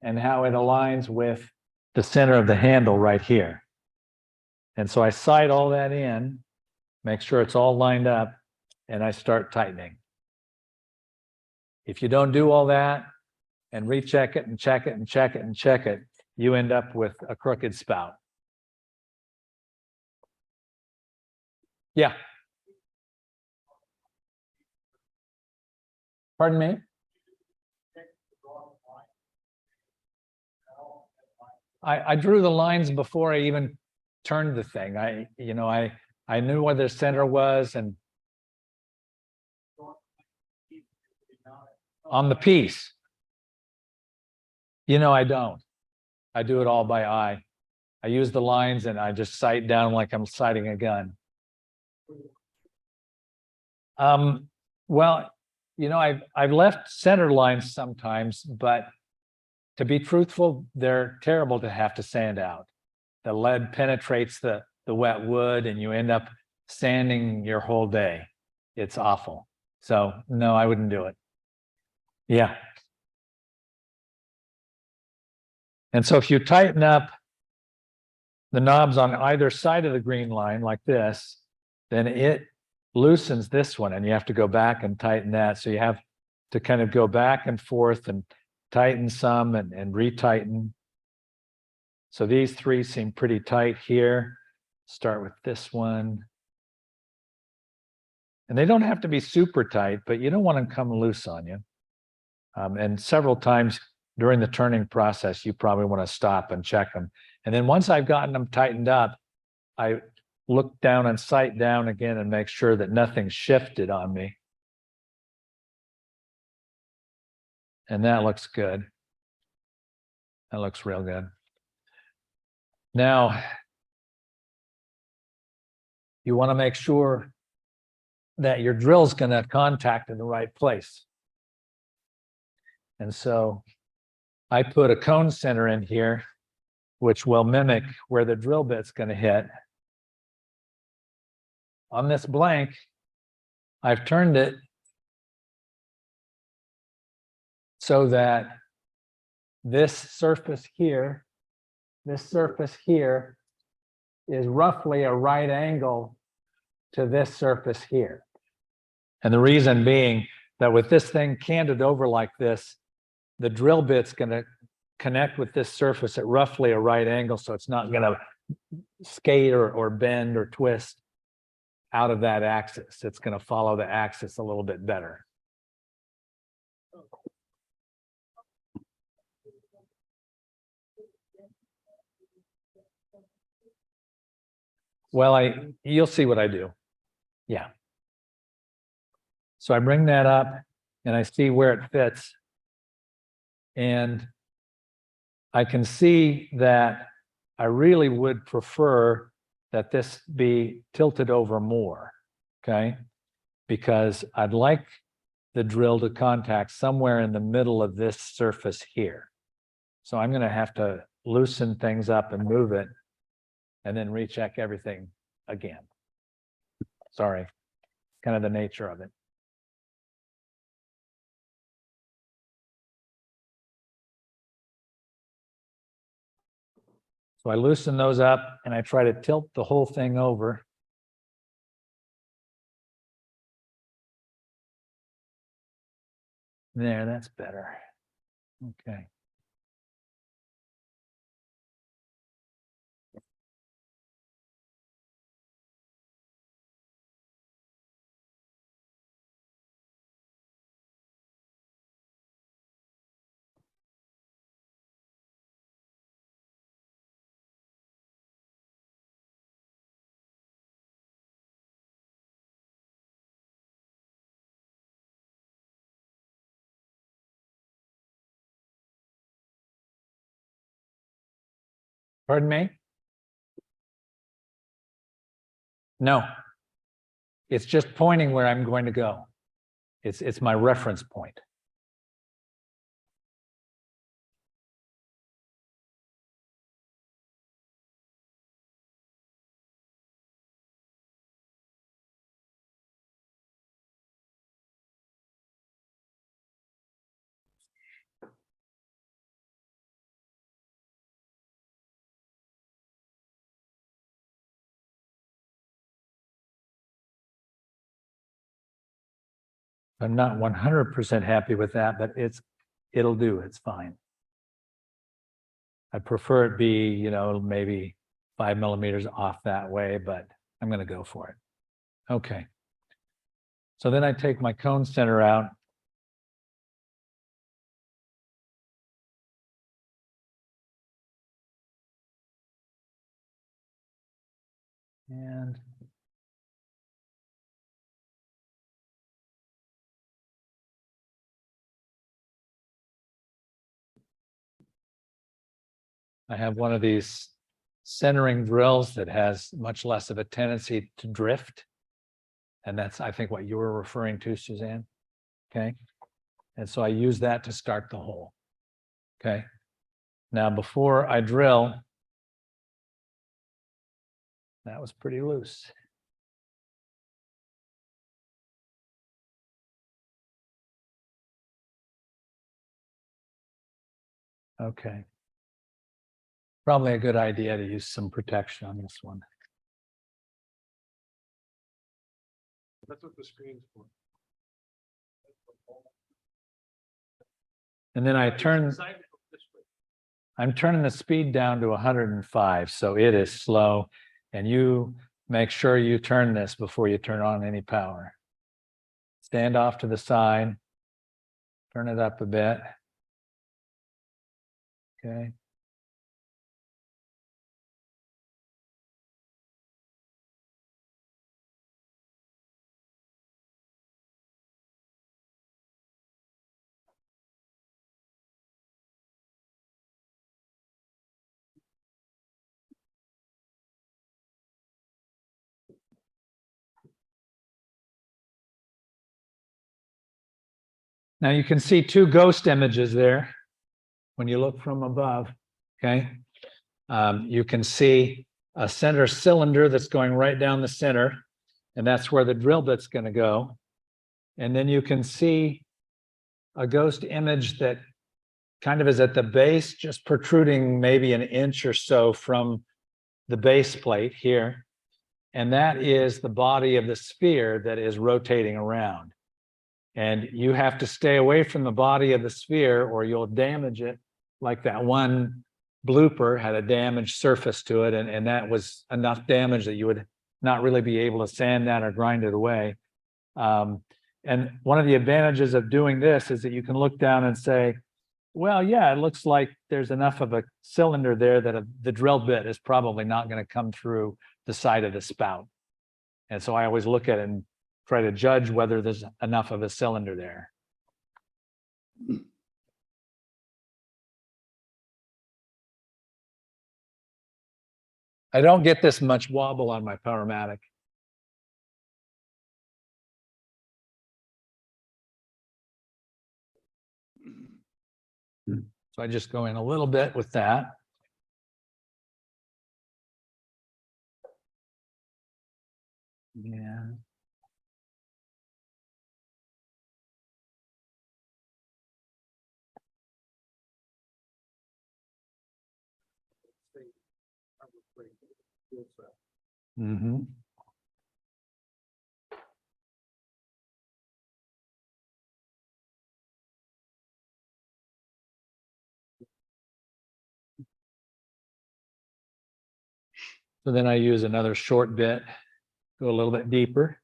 and how it aligns with the center of the handle right here. And so I sight all that in, make sure it's all lined up, and I start tightening. If you don't do all that and recheck it and check it and check it and check it, you end up with a crooked spout. Yeah. Pardon me? I drew the lines before I even turned the thing. I knew where the center was, and on the piece. I don't. I do it all by eye. I use the lines and I just sight down like I'm sighting a gun. Well, I've left center lines sometimes, but to be truthful, they're terrible to have to sand out. The lead penetrates the wet wood and you end up sanding your whole day. It's awful. So no, I wouldn't do it. Yeah. And so if you tighten up the knobs on either side of the green line like this, then it loosens this one and you have to go back and tighten that. So you have to kind of go back and forth and tighten some and retighten. So these three seem pretty tight here. Start with this one. And they don't have to be super tight, but you don't want them to come loose on you. And several times during the turning process, you probably want to stop and check them. And then once I've gotten them tightened up, I look down and sight down again and make sure that nothing's shifted on me. And that looks good. That looks real good. Now, you want to make sure that your drill's going to contact in the right place. And so I put a cone center in here, which will mimic where the drill bit's going to hit. On this blank, I've turned it so that this surface here is roughly a right angle to this surface here. And the reason being that with this thing canted over like this, the drill bit's going to connect with this surface at roughly a right angle, so it's not going to skate or bend or twist out of that axis. It's going to follow the axis a little bit better. Well, you'll see what I do. Yeah. So I bring that up and I see where it fits. And I can see that I really would prefer that this be tilted over more, okay? Because I'd like the drill to contact somewhere in the middle of this surface here. So I'm going to have to loosen things up and move it and then recheck everything again. Sorry, kind of the nature of it. So I loosen those up and I try to tilt the whole thing over. There, that's better. Okay. Pardon me? No. It's just pointing where I'm going to go. It's my reference point. I'm not 100% happy with that, but it'll do. It's fine. I prefer it be, maybe 5 millimeters off that way, but I'm going to go for it. Okay. So then I take my cone center out. And I have one of these centering drills that has much less of a tendency to drift. And that's, I think, what you were referring to, Suzanne. Okay. And so I use that to start the hole. Okay. Now, before I drill, that was pretty loose. Okay. Probably a good idea to use some protection on this one. That's what the screen's for. And then I'm turning the speed down to 105, so it is slow. And you make sure you turn this before you turn on any power. Stand off to the side, turn it up a bit. Okay. Now you can see two ghost images there when you look from above, okay? You can see a center cylinder that's going right down the center, and that's where the drill bit's going to go. And then you can see a ghost image that kind of is at the base, just protruding maybe an inch or so from the base plate here. And that is the body of the sphere that is rotating around. And you have to stay away from the body of the sphere or you'll damage it, like that one blooper had a damaged surface to it, and that was enough damage that you would not really be able to sand that or grind it away. And one of the advantages of doing this is that you can look down and say, well, yeah, it looks like there's enough of a cylinder there that the drill bit is probably not going to come through the side of the spout. And so I always look at it and try to judge whether there's enough of a cylinder there. I don't get this much wobble on my Powermatic. So I just go in a little bit with that. Yeah. Mm-hmm. So then I use another short bit, go a little bit deeper.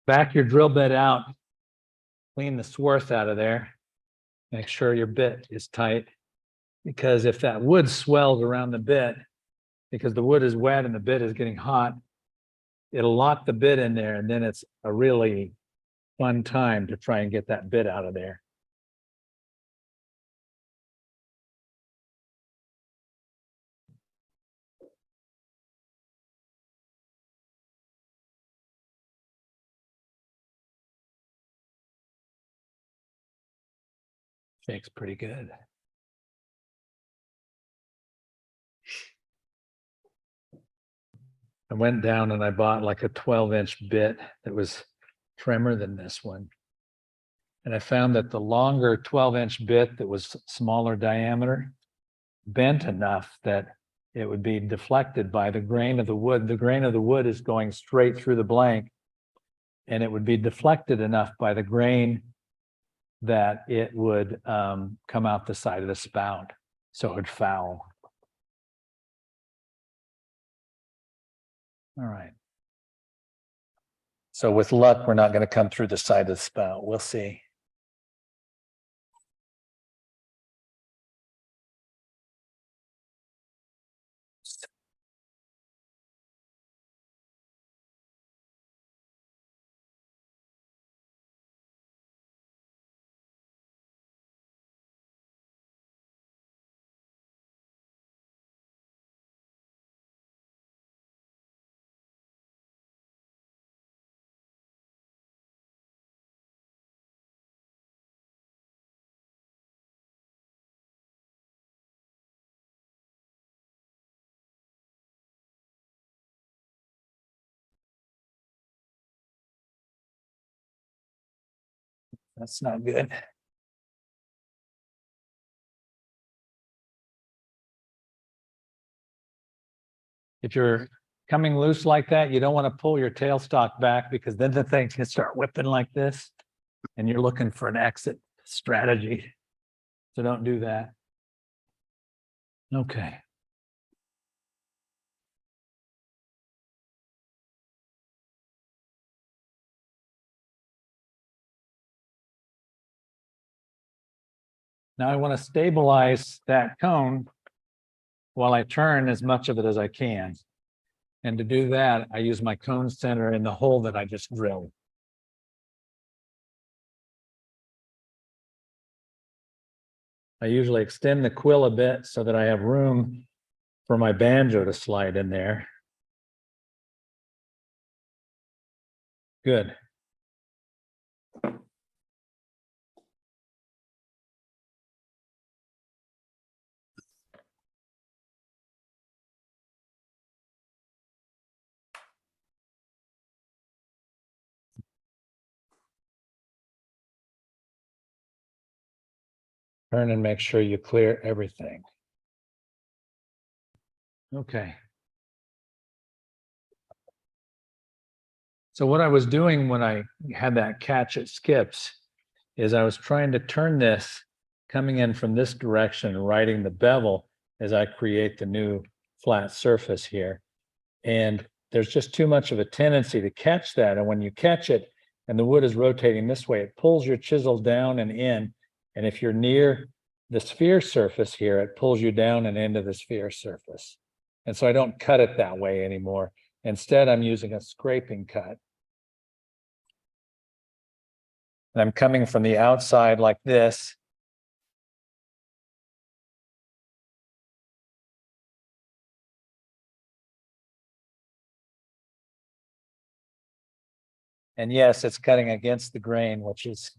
Back your drill bit out, clean the swarth out of there. Make sure your bit is tight, because if that wood swells around the bit, because the wood is wet and the bit is getting hot, it'll lock the bit in there, and then it's a really fun time to try and get that bit out of there. Shakes pretty good. I went down and I bought like a 12-inch bit that was trimmer than this one. And I found that the longer 12-inch bit that was smaller diameter bent enough that it would be deflected by the grain of the wood. The grain of the wood is going straight through the blank, and it would be deflected enough by the grain that it would come out the side of the spout, so it would foul. All right. So with luck, we're not going to come through the side of the spout. We'll see. That's not good. If you're coming loose like that, you don't want to pull your tailstock back, because then the thing can start whipping like this and you're looking for an exit strategy. So don't do that. Okay. Now I want to stabilize that cone while I turn as much of it as I can. And to do that, I use my cone center in the hole that I just drilled. I usually extend the quill a bit so that I have room for my banjo to slide in there. Good. Turn and make sure you clear everything. Okay. So what I was doing when I had that catch at skips is I was trying to turn this coming in from this direction, riding the bevel as I create the new flat surface here. And there's just too much of a tendency to catch that. And when you catch it and the wood is rotating this way, it pulls your chisel down and in. And if you're near the sphere surface here, it pulls you down and into the sphere surface. And so I don't cut it that way anymore. Instead, I'm using a scraping cut. And I'm coming from the outside like this. And yes, it's cutting against the grain, which is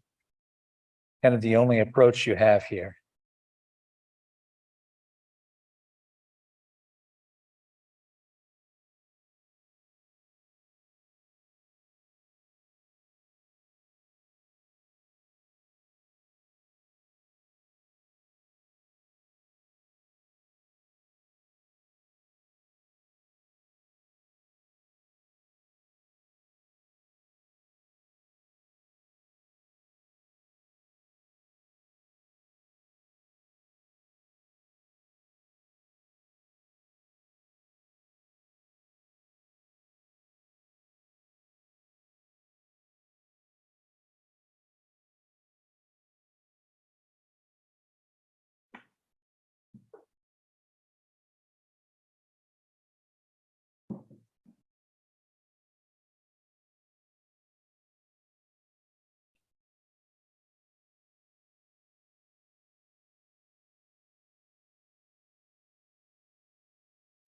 kind of the only approach you have here.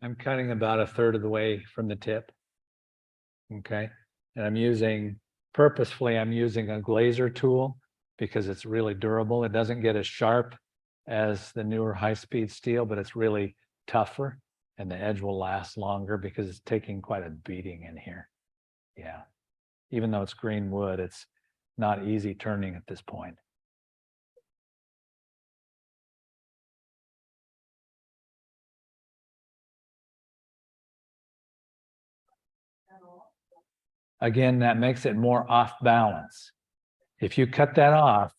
I'm cutting about 1/3 of the way from the tip. Okay. And I'm using a glazer tool because it's really durable. It doesn't get as sharp as the newer high-speed steel, but it's really tougher and the edge will last longer because it's taking quite a beating in here. Yeah. Even though it's green wood, it's not easy turning at this point. Again, that makes it more off balance. If you cut that off,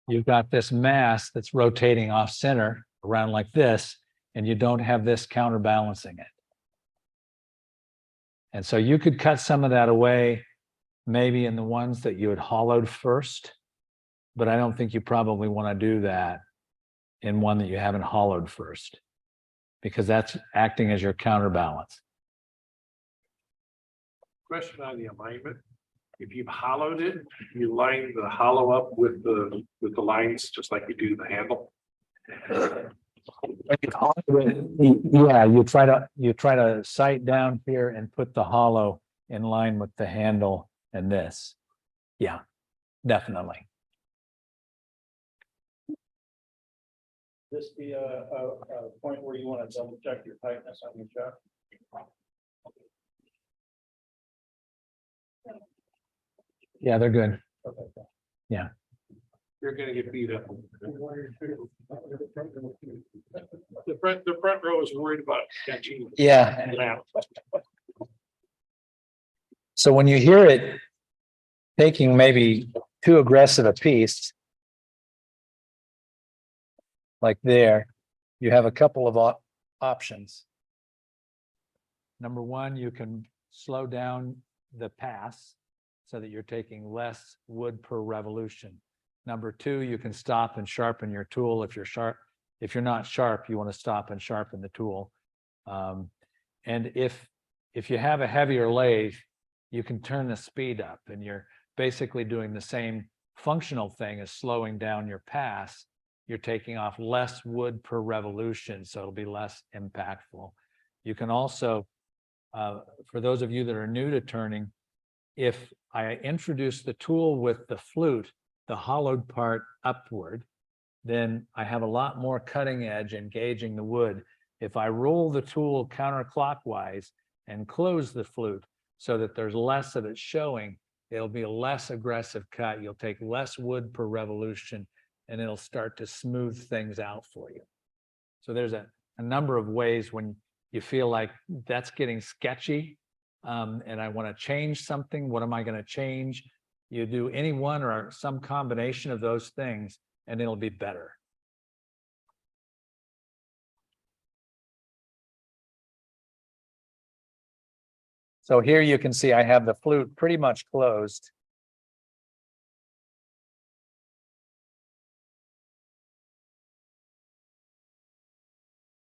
you've got this mass that's rotating off center around like this, and you don't have this counterbalancing it. And so you could cut some of that away, maybe in the ones that you had hollowed first, but I don't think you probably want to do that in one that you haven't hollowed first, because that's acting as your counterbalance. Question on the alignment. If you've hollowed it, you line the hollow up with the lines, just like you do the handle. Yeah, you try to sight down here and put the hollow in line with the handle and this. Yeah, definitely. This be a point where you want to double check your tightness on your chuck? Yeah, they're good. Okay. You're gonna get beat up. The front row is worried about catching. Yeah. Lamp. So when you hear it taking maybe too aggressive a piece, like there, you have a couple of options. Number one, you can slow down the pass so that you're taking less wood per revolution. Number two, you can stop and sharpen your tool if you're sharp. If you're not sharp, you want to stop and sharpen the tool. And if you have a heavier lathe, you can turn the speed up, and you're basically doing the same functional thing as slowing down your pass. You're taking off less wood per revolution, so it'll be less impactful. You can also, for those of you that are new to turning, if I introduce the tool with the flute, the hollowed part upward, then I have a lot more cutting edge engaging the wood. If I roll the tool counterclockwise and close the flute so that there's less of it showing, it'll be a less aggressive cut. You'll take less wood per revolution, and it'll start to smooth things out for you. So there's a number of ways when you feel like that's getting sketchy, and I want to change something. What am I going to change? You do any one or some combination of those things, and it'll be better. So here you can see I have the flute pretty much closed.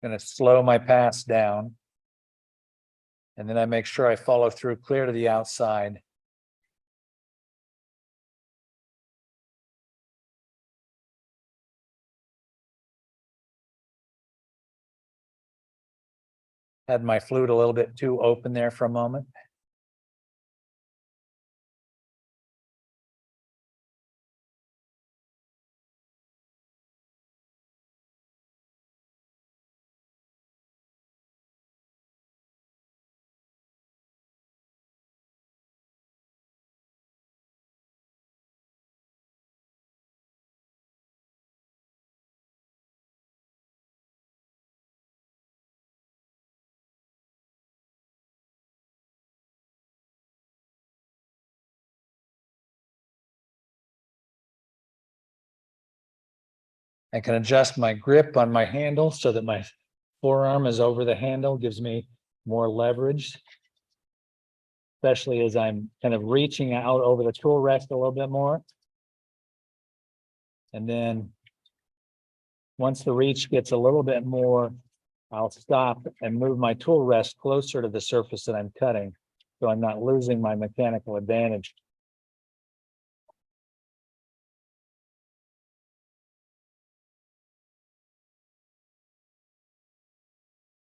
Going to slow my pass down. And then I make sure I follow through clear to the outside. Had my flute a little bit too open there for a moment. I can adjust my grip on my handle so that my forearm is over the handle, gives me more leverage, especially as I'm kind of reaching out over the tool rest a little bit more. And then once the reach gets a little bit more, I'll stop and move my tool rest closer to the surface that I'm cutting, so I'm not losing my mechanical advantage.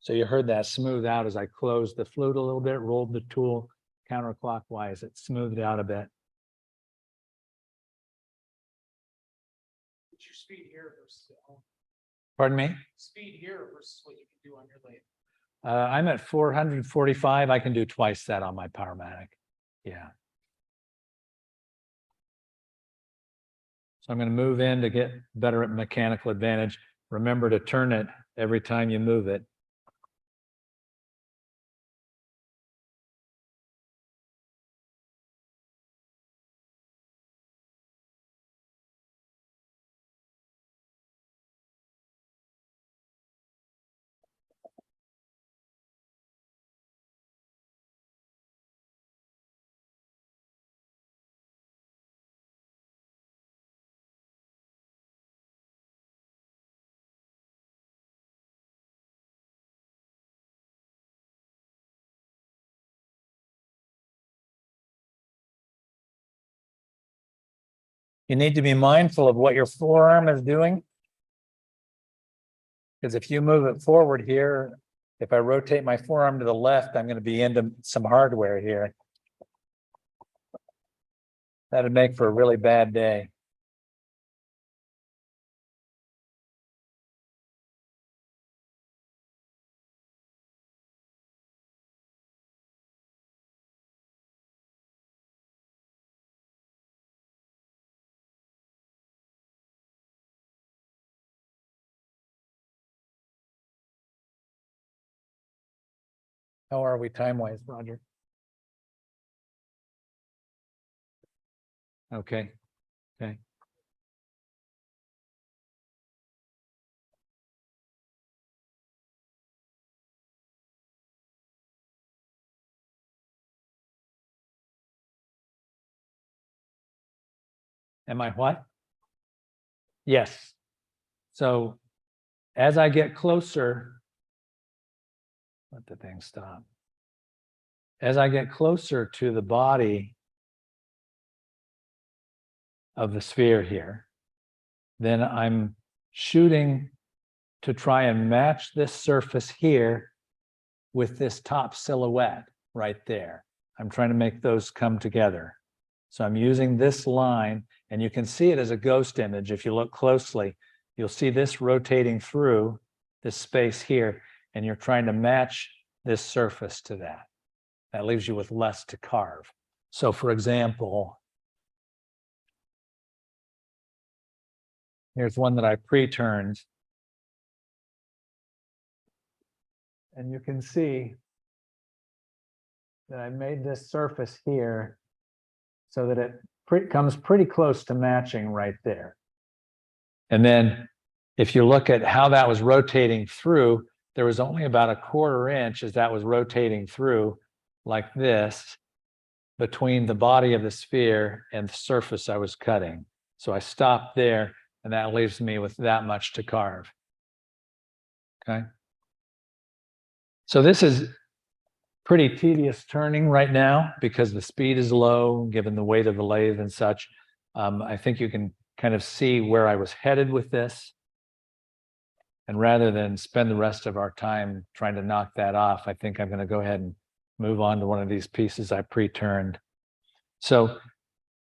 So you heard that smooth out as I closed the flute a little bit, rolled the tool counterclockwise. It smoothed out a bit. What's your speed here versus at home? Pardon me? Speed here versus what you can do on your lathe. I'm at 445. I can do twice that on my Powermatic. Yeah. So I'm going to move in to get better at mechanical advantage. Remember to turn it every time you move it. You need to be mindful of what your forearm is doing. Because if you move it forward here, if I rotate my forearm to the left, I'm going to be into some hardware here. That'd make for a really bad day. How are we time-wise, Roger? Okay. Okay. Am I what? Yes. So as I get closer, let the thing stop. As I get closer to the body of the sphere here, then I'm shooting to try and match this surface here with this top silhouette right there. I'm trying to make those come together. So I'm using this line, and you can see it as a ghost image. If you look closely, you'll see this rotating through this space here, and you're trying to match this surface to that. That leaves you with less to carve. So for example, here's one that I pre-turned. And you can see that I made this surface here so that it comes pretty close to matching right there. And then if you look at how that was rotating through, there was only about a 1/4 inch as that was rotating through like this between the body of the sphere and the surface I was cutting. So I stopped there, and that leaves me with that much to carve. Okay. So this is pretty tedious turning right now because the speed is low, given the weight of the lathe and such. I think you can kind of see where I was headed with this. And rather than spend the rest of our time trying to knock that off, I think I'm going to go ahead and move on to one of these pieces I pre-turned. So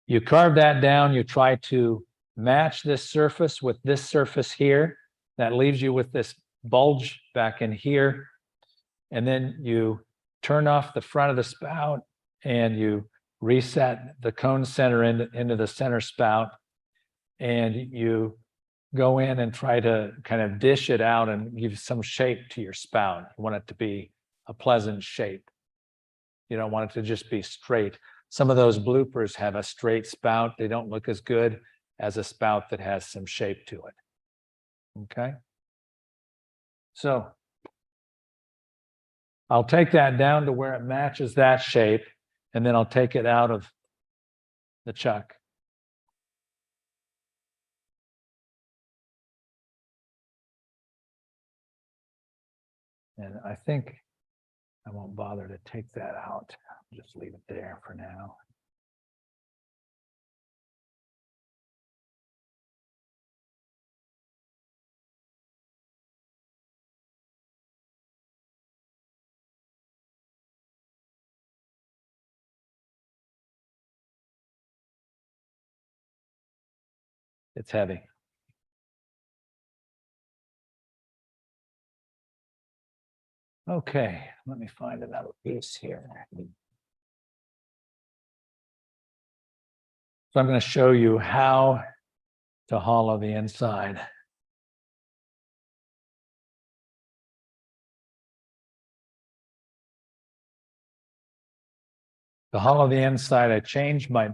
you carve that down, you try to match this surface with this surface here. That leaves you with this bulge back in here. And then you turn off the front of the spout and you reset the cone center into the center spout, and you go in and try to kind of dish it out and give some shape to your spout. You want it to be a pleasant shape. You don't want it to just be straight. Some of those bloopers have a straight spout. They don't look as good as a spout that has some shape to it. Okay. So I'll take that down to where it matches that shape, and then I'll take it out of the chuck. And I think I won't bother to take that out. Just leave it there for now. It's heavy. Okay, let me find another piece here. So I'm going to show you how to hollow the inside. To hollow the inside, I changed my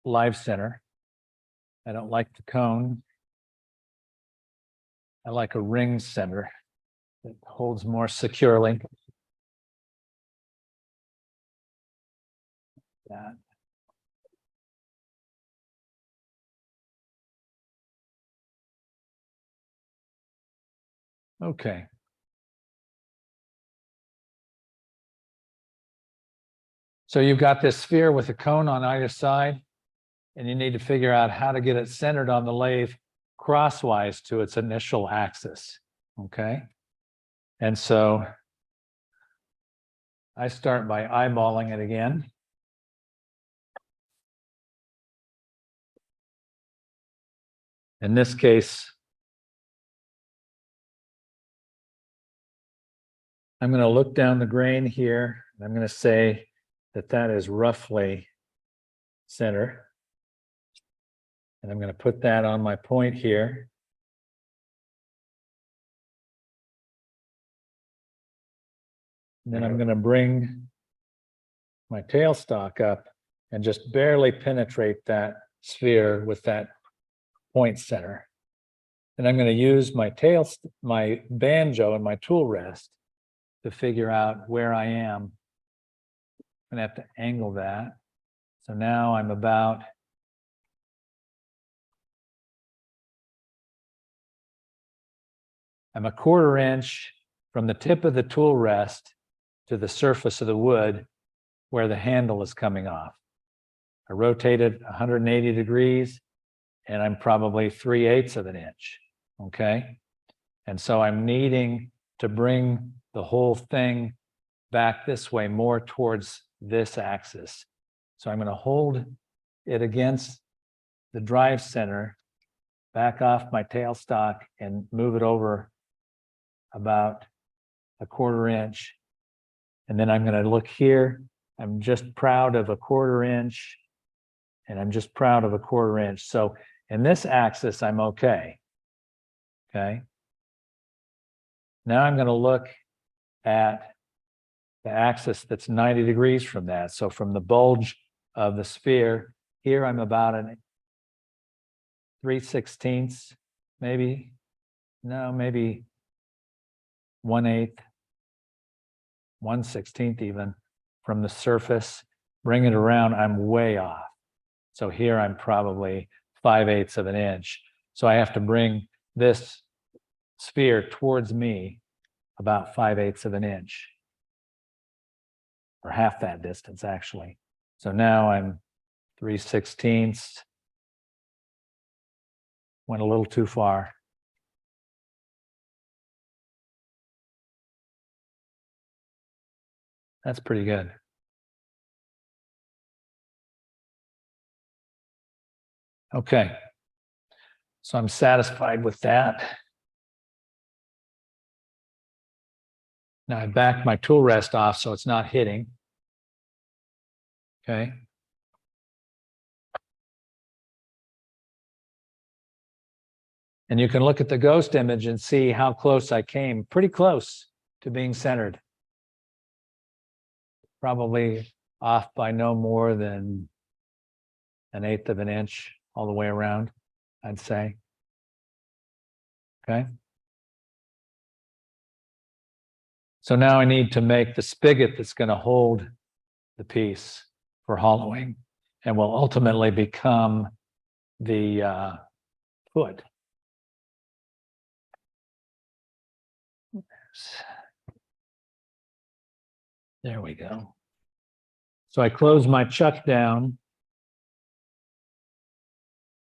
live center. I don't like the cone. I like a ring center that holds more securely. That. Okay. So you've got this sphere with a cone on either side, and you need to figure out how to get it centered on the lathe crosswise to its initial axis. Okay. And so I start by eyeballing it again. In this case, I'm going to look down the grain here, and I'm going to say that that is roughly center. And I'm going to put that on my point here. And then I'm going to bring my tailstock up and just barely penetrate that sphere with that point center. And I'm going to use my my banjo and my tool rest to figure out where I am. I'm going to have to angle that. So now I'm about I'm a 1/4 inch from the tip of the tool rest to the surface of the wood where the handle is coming off. I rotated 180 degrees and I'm probably 3/8 of an inch, okay? And so I'm needing to bring the whole thing back this way, more towards this axis. So I'm going to hold it against the drive center, back off my tailstock and move it over about a 1/4 inch. And then I'm going to look here. I'm just proud of a 1/4 inch. And I'm just proud of a 1/4 inch. So in this axis, I'm okay. Okay. Now I'm going to look at the axis that's 90 degrees from that. So from the bulge of the sphere, here I'm about an 3/16, maybe. No, maybe 1/8, 1/16 even from the surface. Bring it around, I'm way off. So here I'm probably 5/8 of an inch. So I have to bring this sphere towards me about 5/8 of an inch. Or half that distance, actually. So now I'm 3/16. Went a little too far. That's pretty good. Okay. So I'm satisfied with that. Now I back my tool rest off so it's not hitting. Okay. And you can look at the ghost image and see how close I came, pretty close to being centered. Probably off by no more than 1/8 of an inch all the way around, I'd say. Okay. So now I need to make the spigot that's going to hold the piece for hollowing and will ultimately become the foot. There we go. So I close my chuck down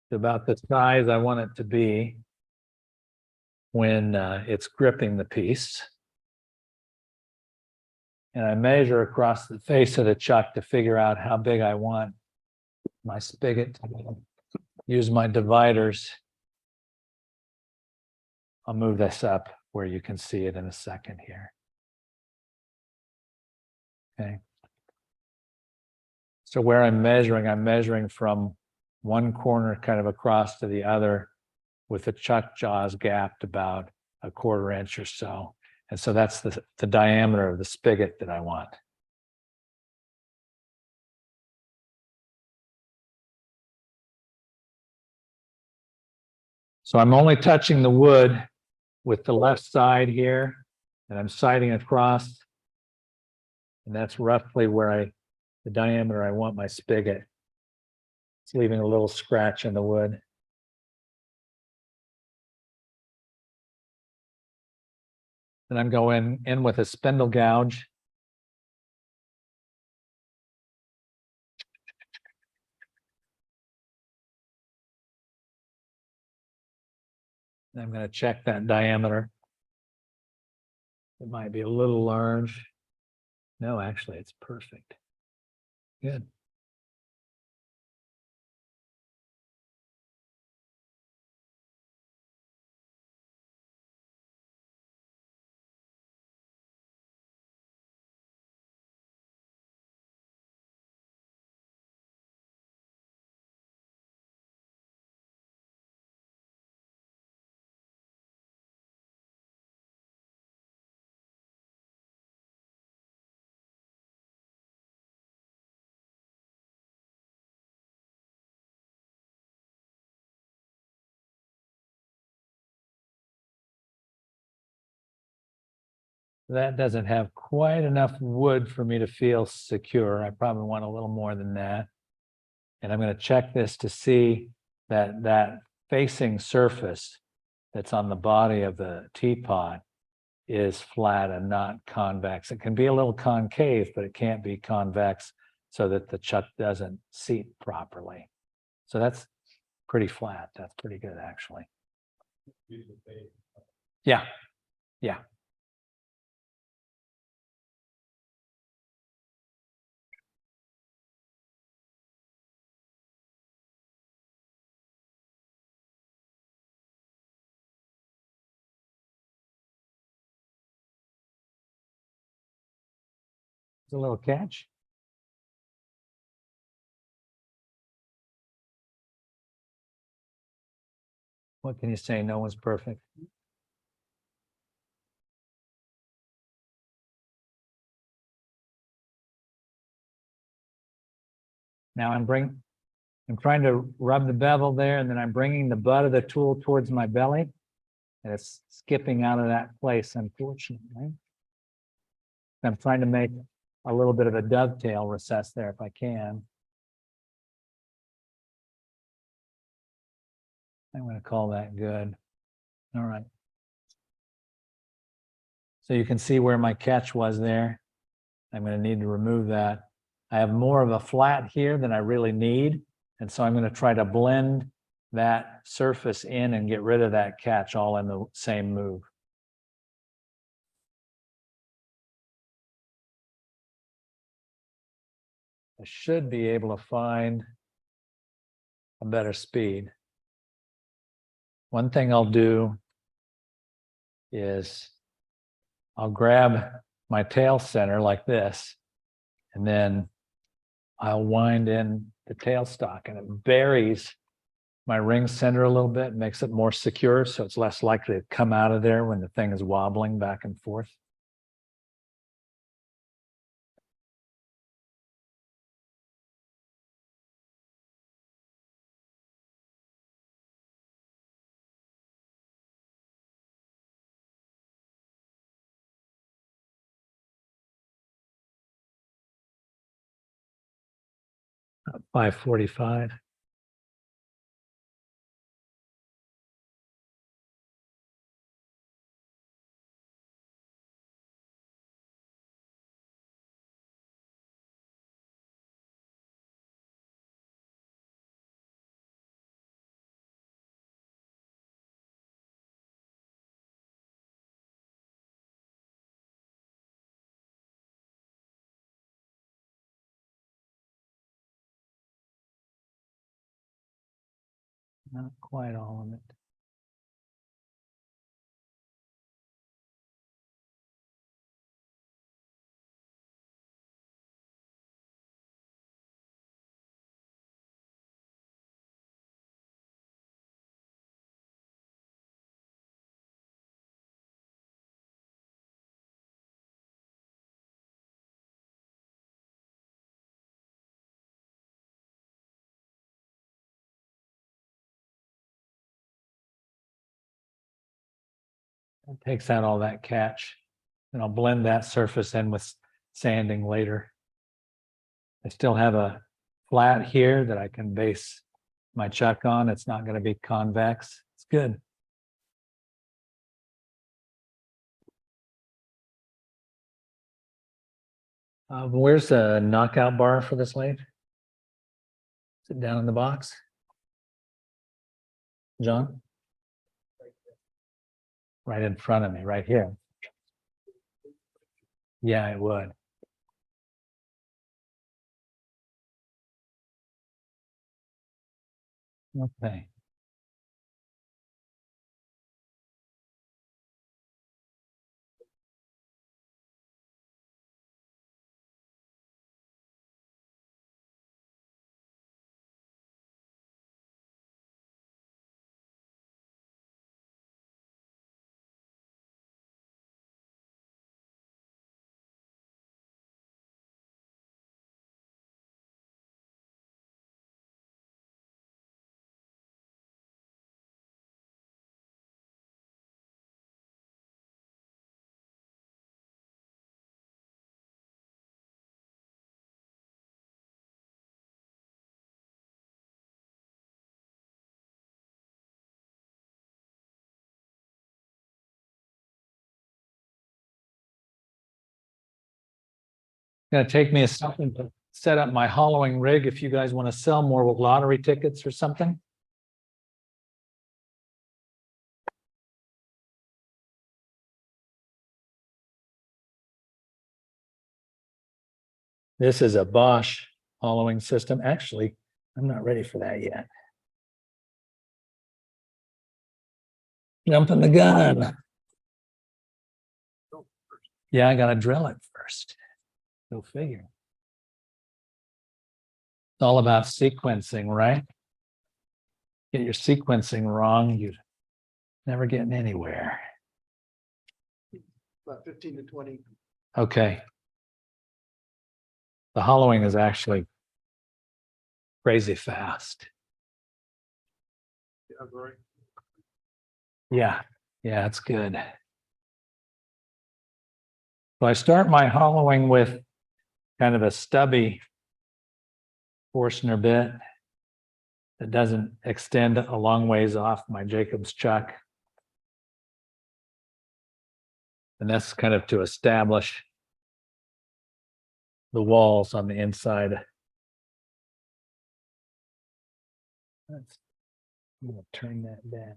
to about the size I want it to be when it's gripping the piece. And I measure across the face of the chuck to figure out how big I want my spigot to be. Use my dividers. I'll move this up where you can see it in a second here. Okay. So where I'm measuring from one corner kind of across to the other with the chuck jaws gapped about a 1/4 inch or so. And so that's the diameter of the spigot that I want. So I'm only touching the wood with the left side here, and I'm sighting across. And that's roughly where the diameter I want my spigot. It's leaving a little scratch in the wood. Then I'm going in with a spindle gouge. And I'm going to check that diameter. It might be a little large. No, actually, it's perfect. Good. That doesn't have quite enough wood for me to feel secure. I probably want a little more than that. And I'm going to check this to see that that facing surface that's on the body of the teapot is flat and not convex. It can be a little concave, but it can't be convex so that the chuck doesn't seat properly. So that's pretty flat. That's pretty good, actually. Yeah, yeah. It's a little catch. What can you say? No one's perfect. Now I'm trying to rub the bevel there, and then I'm bringing the butt of the tool towards my belly. And it's skipping out of that place, unfortunately. I'm trying to make a little bit of a dovetail recess there if I can. I'm going to call that good. All right. So you can see where my catch was there. I'm going to need to remove that. I have more of a flat here than I really need. And so I'm going to try to blend that surface in and get rid of that catch all in the same move. I should be able to find a better speed. One thing I'll do is I'll grab my tail center like this, and then I'll wind in the tailstock, and it buries my ring center a little bit, makes it more secure, so it's less likely to come out of there when the thing is wobbling back and forth. About 545. Not quite all of it. It takes out all that catch, and I'll blend that surface in with sanding later. I still have a flat here that I can base my chuck on. It's not going to be convex. It's good. Where's the knockout bar for this lathe? Is it down in the box? John? Right in front of me, right here. Yeah, it would. Okay. gonna take me a second to set up my hollowing rig if you guys want to sell more lottery tickets or something. This is a Bosch hollowing system. Actually, I'm not ready for that yet. Jumping the gun. Yeah, I gotta drill it first. Go figure. It's all about sequencing, right? Get your sequencing wrong, you're never getting anywhere. About 15 to 20. Okay. The hollowing is actually crazy fast. Yeah, yeah, it's good. So I start my hollowing with kind of a stubby Forstner bit that doesn't extend a long ways off my Jacob's chuck. And that's kind of to establish the walls on the inside. I'm gonna turn that down.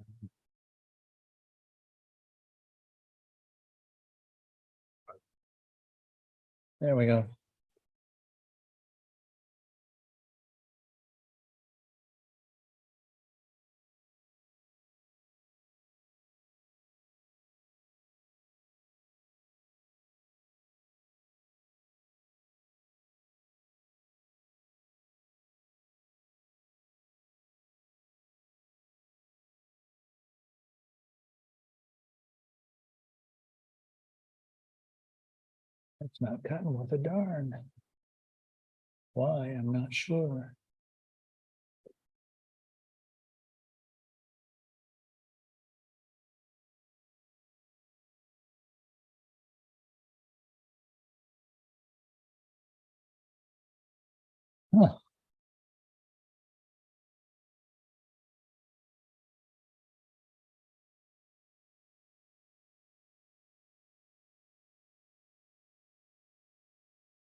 There we go. It's not cutting with a darn. Why? I'm not sure. Huh.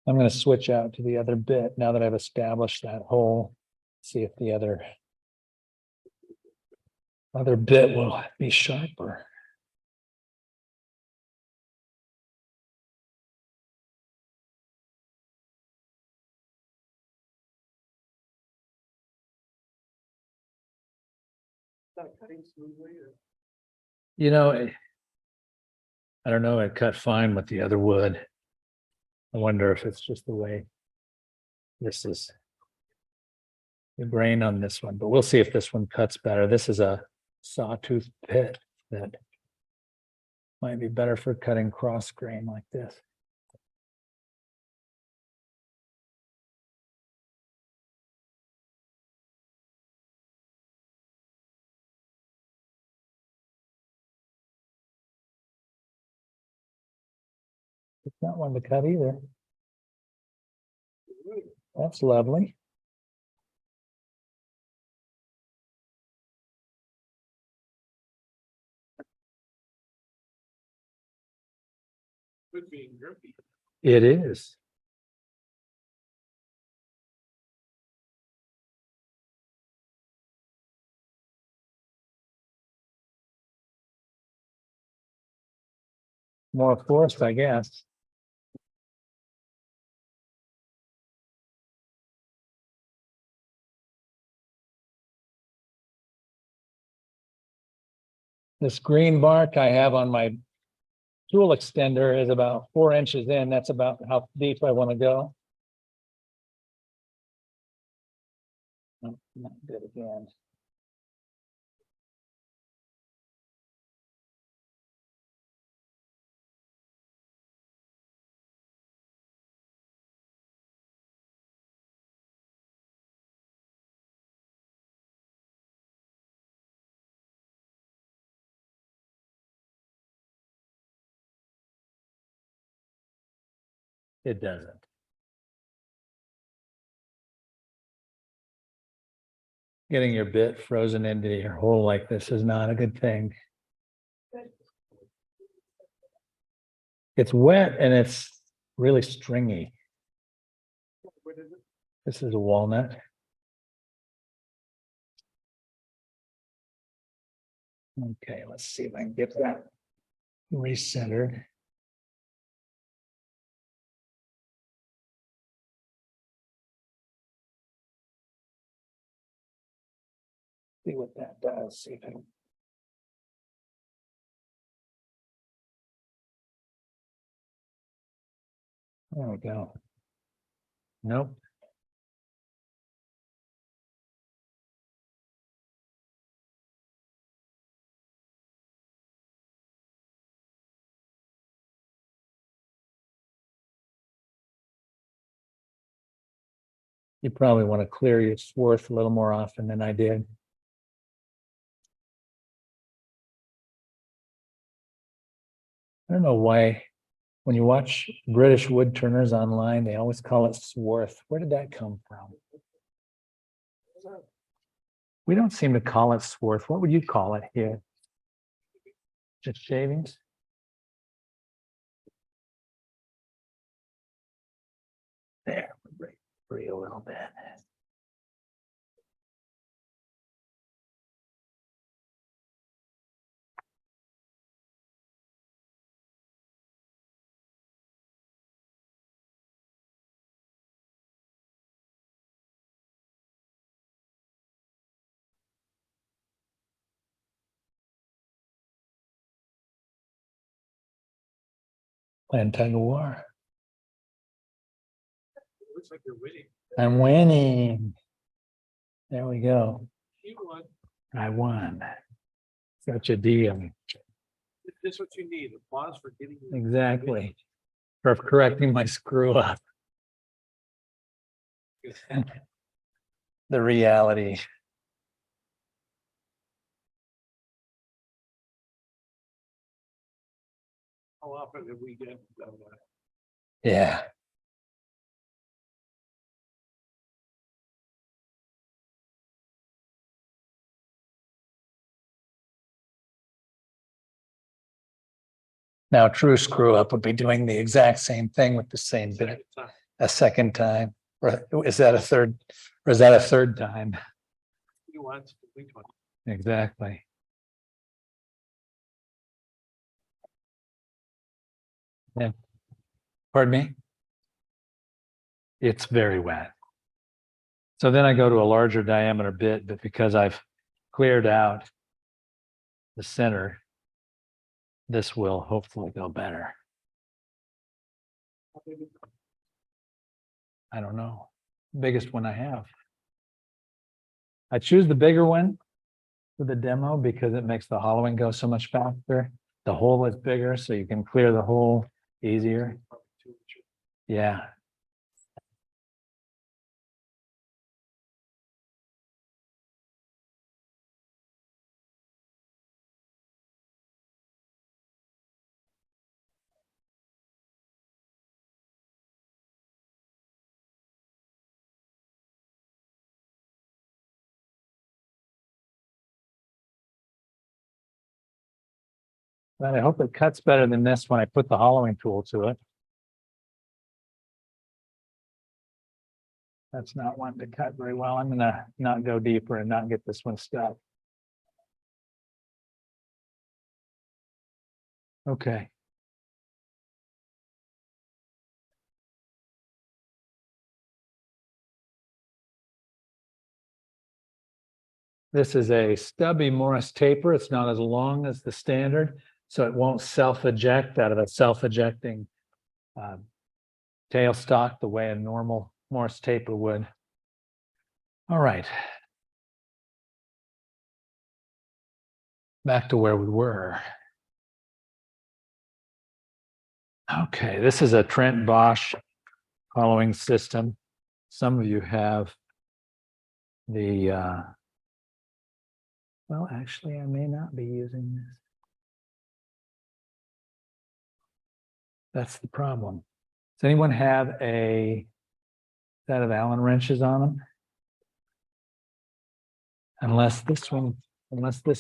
I'm going to switch out to the other bit now that I've established that hole. See if the other bit will be sharper. You know, I don't know, it cut fine with the other wood. I wonder if it's just the way this is the grain on this one, but we'll see if this one cuts better. This is a sawtooth pit that might be better for cutting cross grain like this. It's not one to cut either. That's lovely. It is. More forced, I guess. This green bark I have on my tool extender is about 4 inches in. That's about how deep I want to go. Oh, not good again. It doesn't. Getting your bit frozen into your hole like this is not a good thing. It's wet and it's really stringy. What is it? This is a walnut. Okay, let's see if I can get that recentered. See what that does. See if I can. There we go. Nope. You probably want to clear your swarth a little more often than I did. I don't know why, when you watch British wood turners online, they always call it swarth. Where did that come from? We don't seem to call it swarth. What would you call it here? Just shavings? There, break a little bit. Playing tug of war. Looks like you're winning. I'm winning. There we go. You won. I won. Such a deal. This is what you need, applause for getting. Exactly. For correcting my screw up. The reality. How often have we get? Yeah. Now, a true screw up would be doing the exact same thing with the same bit a second time. Or is that a third? Or is that a third time? You want, which one? Exactly. Yeah. Pardon me? It's very wet. So then I go to a larger diameter bit, but because I've cleared out the center, this will hopefully go better. I don't know. Biggest one I have. I choose the bigger one for the demo because it makes the hollowing go so much faster. The hole is bigger, so you can clear the hole easier. Yeah. But I hope it cuts better than this when I put the hollowing tool to it. That's not one to cut very well. I'm gonna not go deeper and not get this one stuck. Okay. This is a stubby Morris taper. It's not as long as the standard, so it won't self-eject out of a self-ejecting tailstock the way a normal Morris taper would. All right. Back to where we were. Okay, this is a Trent Bosch hollowing system. Some of you have the, well, actually, I may not be using this. That's the problem. Does anyone have a set of Allen wrenches on them? Unless this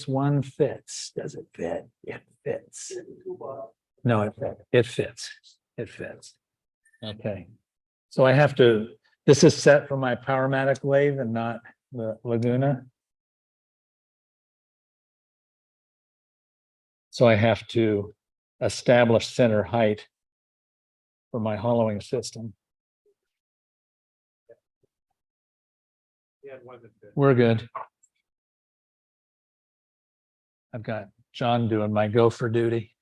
one fits. Does it fit? It fits. No, it fits. It fits. Okay. So I have to, This is set for my Powermatic lathe and not the Laguna. So I have to establish center height for my hollowing system. We're good. I've got John doing my gopher duty.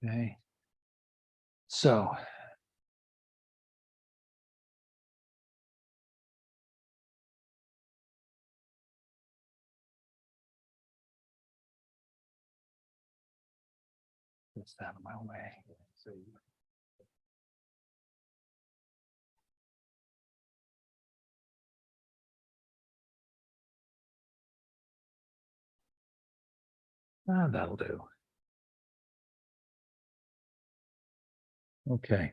Okay. So. It's out of my way. Ah, that'll do. Okay.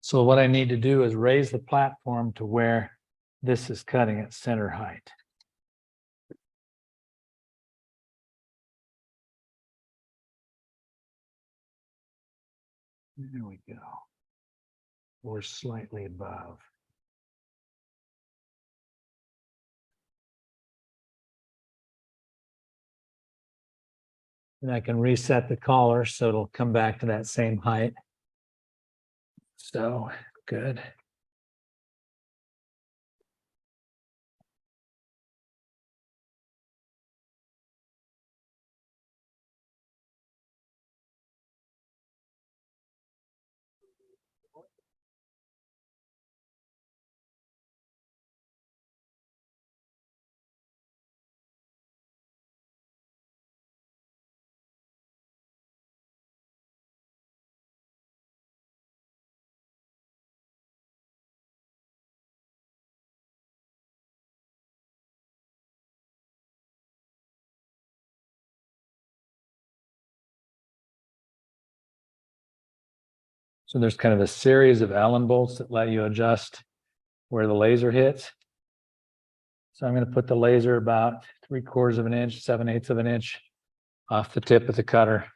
So what I need to do is raise the platform to where this is cutting at center height. There we go. Or slightly above. And I can reset the collar so it'll come back to that same height. So, good. So there's kind of a series of Allen bolts that let you adjust where the laser hits. So I'm going to put the laser about 3/4 of an inch, 7/8 of an inch off the tip of the cutter.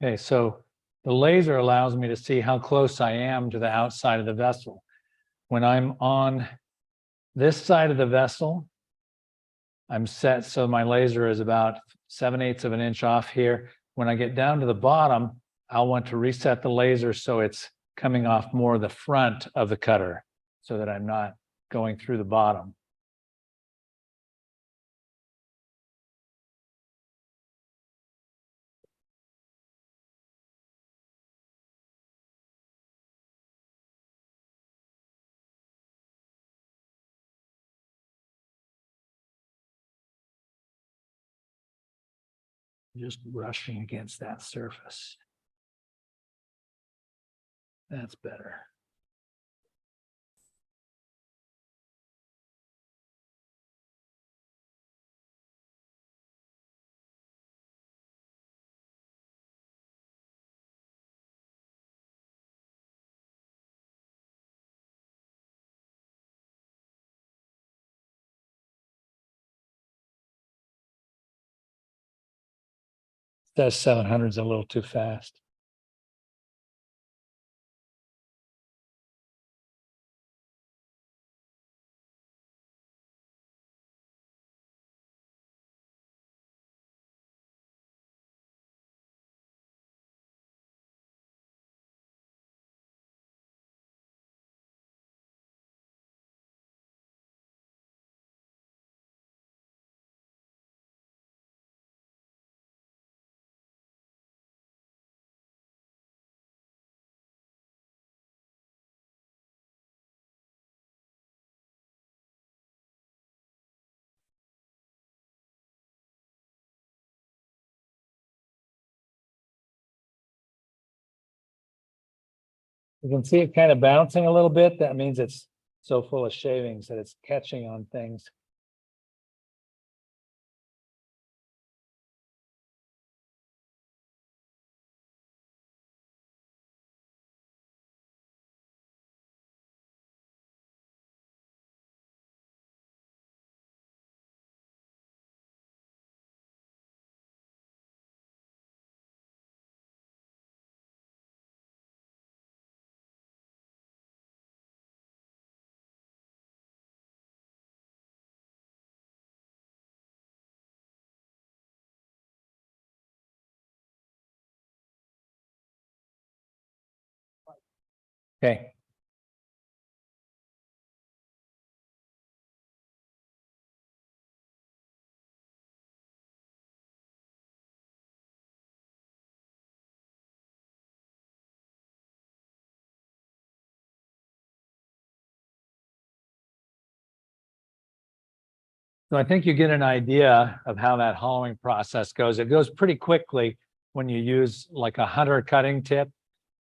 Okay, so the laser allows me to see how close I am to the outside of the vessel. When I'm on this side of the vessel, I'm set so my laser is about 7/8 of an inch off here. When I get down to the bottom, I'll want to reset the laser so it's coming off more the front of the cutter so that I'm not going through the bottom. Just brushing against that surface. That's better. That 700 is a little too fast. You can see it kind of bouncing a little bit. That means it's so full of shavings that it's catching on things. Okay. So I think you get an idea of how that hollowing process goes. It goes pretty quickly when you use like a hunter cutting tip.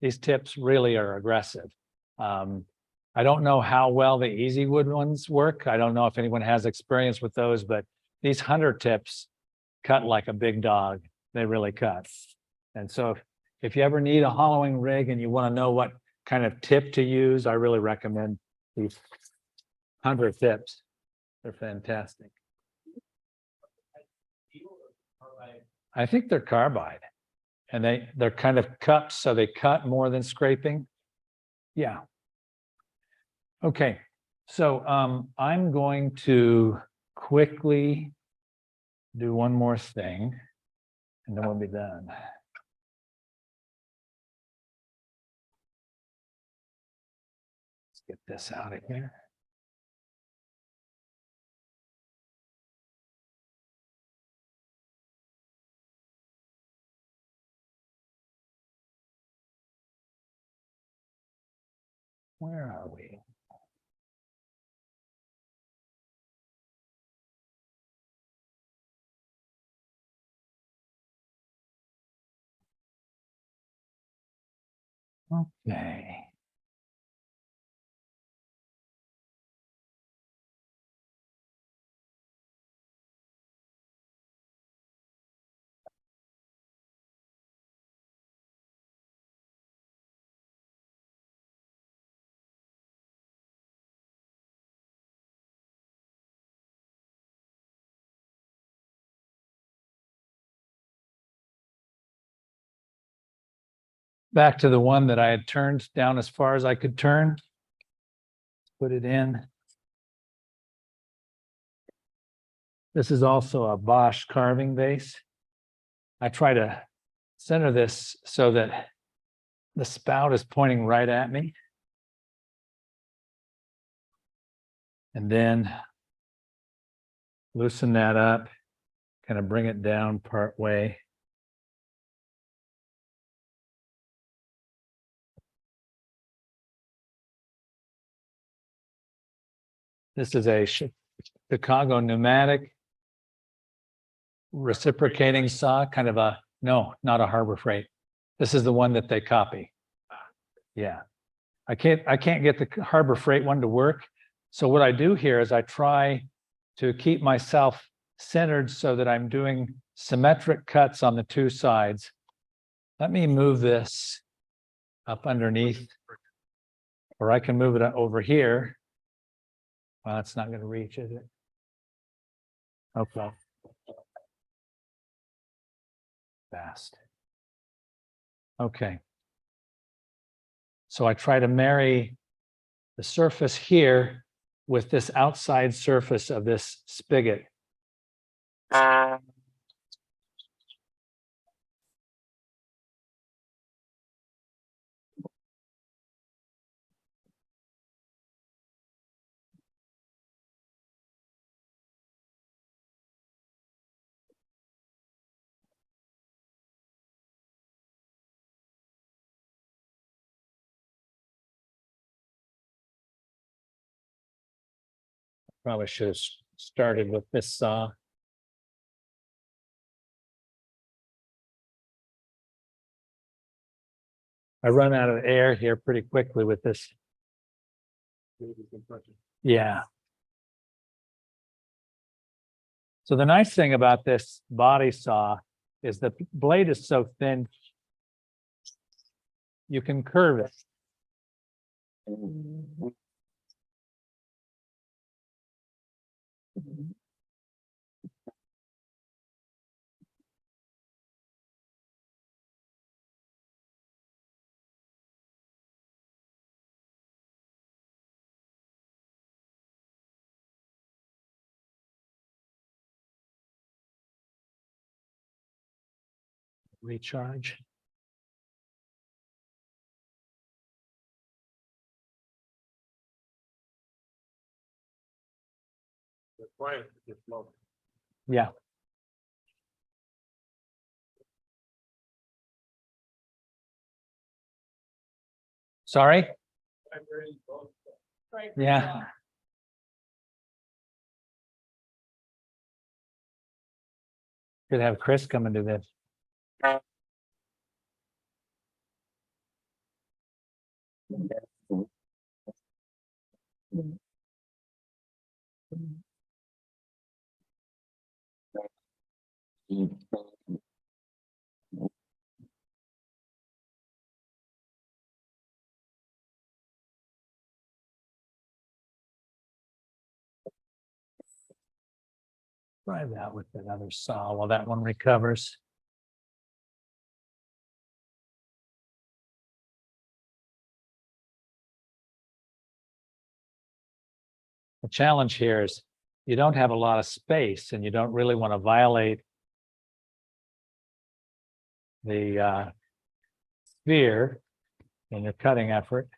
These tips really are aggressive. I don't know how well the easy wood ones work. I don't know if anyone has experience with those, but these hunter tips cut like a big dog. They really cut. And so if you ever need a hollowing rig and you want to know what kind of tip to use, I really recommend these hunter tips. They're fantastic. I think they're carbide, and they're kind of cups, so they cut more than scraping. Yeah. Okay, so I'm going to quickly do one more thing, and then we'll be done. Let's get this out of here. Where are we? Okay. Back to the one that I had turned down as far as I could turn. Put it in. This is also a Bosch carving base. I try to center this so that the spout is pointing right at me. And then loosen that up, kind of bring it down part way. This is a Chicago pneumatic reciprocating saw, kind of a, no, not a Harbor Freight. This is the one that they copy. Yeah. I can't get the Harbor Freight one to work. So what I do here is I try to keep myself centered so that I'm doing symmetric cuts on the two sides. Let me move this up underneath, or I can move it over here. Well, it's not going to reach, is it? Okay. Fast. Okay. So I try to marry the surface here with this outside surface of this spigot. Probably should have started with this saw. I run out of air here pretty quickly with this. Yeah. So the nice thing about this body saw is the blade is so thin. You can curve it. Recharge. Yeah. Sorry? Yeah. Could have Chris come and do this. Try that with another saw while that one recovers. The challenge here is you don't have a lot of space and you don't really want to violate the sphere in your cutting effort.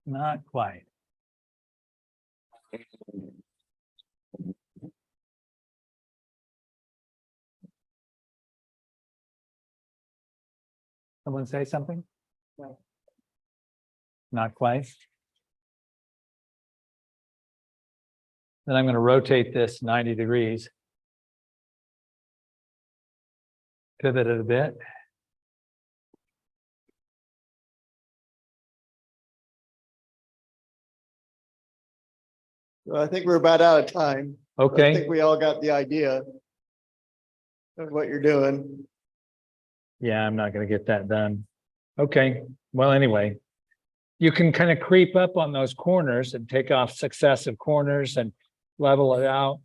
Not quite. Someone say something? No. Not quite. Then I'm going to rotate this 90 degrees. Pivot it a bit. Well, I think we're about out of time. I Okay. think we all got the idea of what you're doing. Yeah, I'm not going to get that done. Okay. Well, anyway, you can kind of creep up on those corners and take off successive corners and level it out.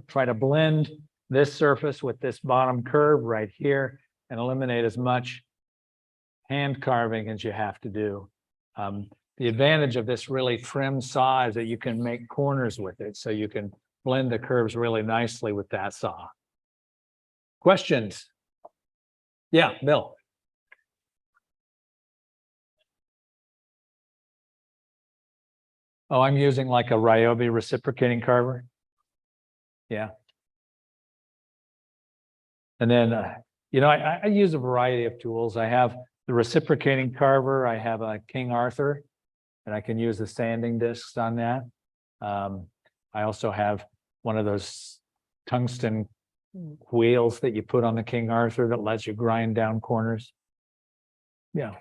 Try to blend this surface with this bottom curve right here and eliminate as much hand carving as you have to do. The advantage of this really trim saw is that you can make corners with it, so you can blend the curves really nicely with that saw. Questions? Yeah, Bill. Oh, I'm using like a Ryobi reciprocating carver. Yeah. And then, I use a variety of tools. I have the reciprocating carver. I have a King Arthur, and I can use the sanding discs on that. I also have one of those tungsten wheels that you put on the King Arthur that lets you grind down corners. Yeah.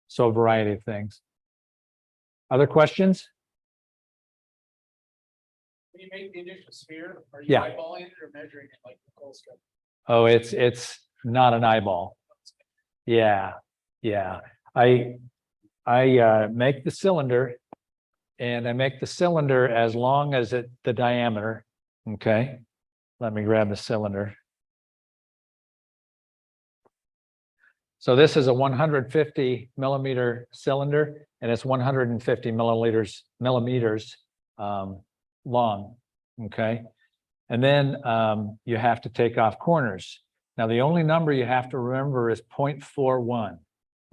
So a variety of things. Other questions? When you make the initial sphere, are you Yeah. eyeballing it or measuring it like Nicole said? Oh, it's not an eyeball. Yeah, yeah. I make the cylinder, and I make the cylinder as long as the diameter, Okay, let me grab the cylinder. So this is a 150 millimeter cylinder and it's 150 millimeters long. Okay. And then you have to take off corners. Now, the only number you have to remember is 0.41.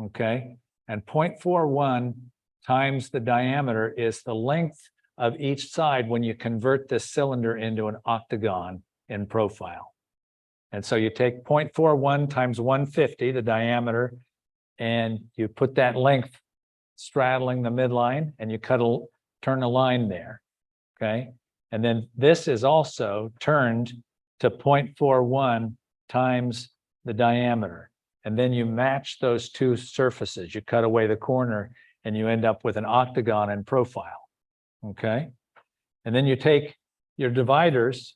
Okay. And 0.41 times the diameter is the length of each side when you convert this cylinder into an octagon in profile. And so you take 0.41 times 150, the diameter, and you put that length straddling the midline and you turn a line there. Okay. And then this is also turned to 0.41 times the diameter. And then you match those two surfaces. You cut away the corner and you end up with an octagon in profile. Okay. And then you take your dividers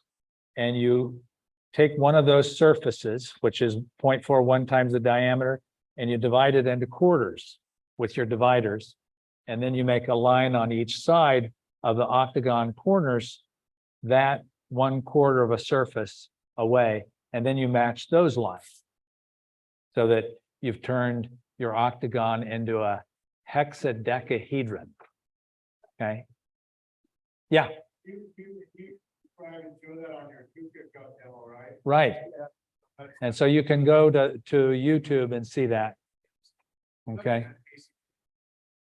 and you take one of those surfaces, which is 0.41 times the diameter, and you divide it into quarters with your dividers. And then you make a line on each side of the octagon corners, that 1/4 of a surface away, and then you match those lines so that you've turned your octagon into a hexadecahedron. Okay. Yeah. You try to show that on your two pickup demo, right? Right. And so you can go to YouTube and see that. Okay.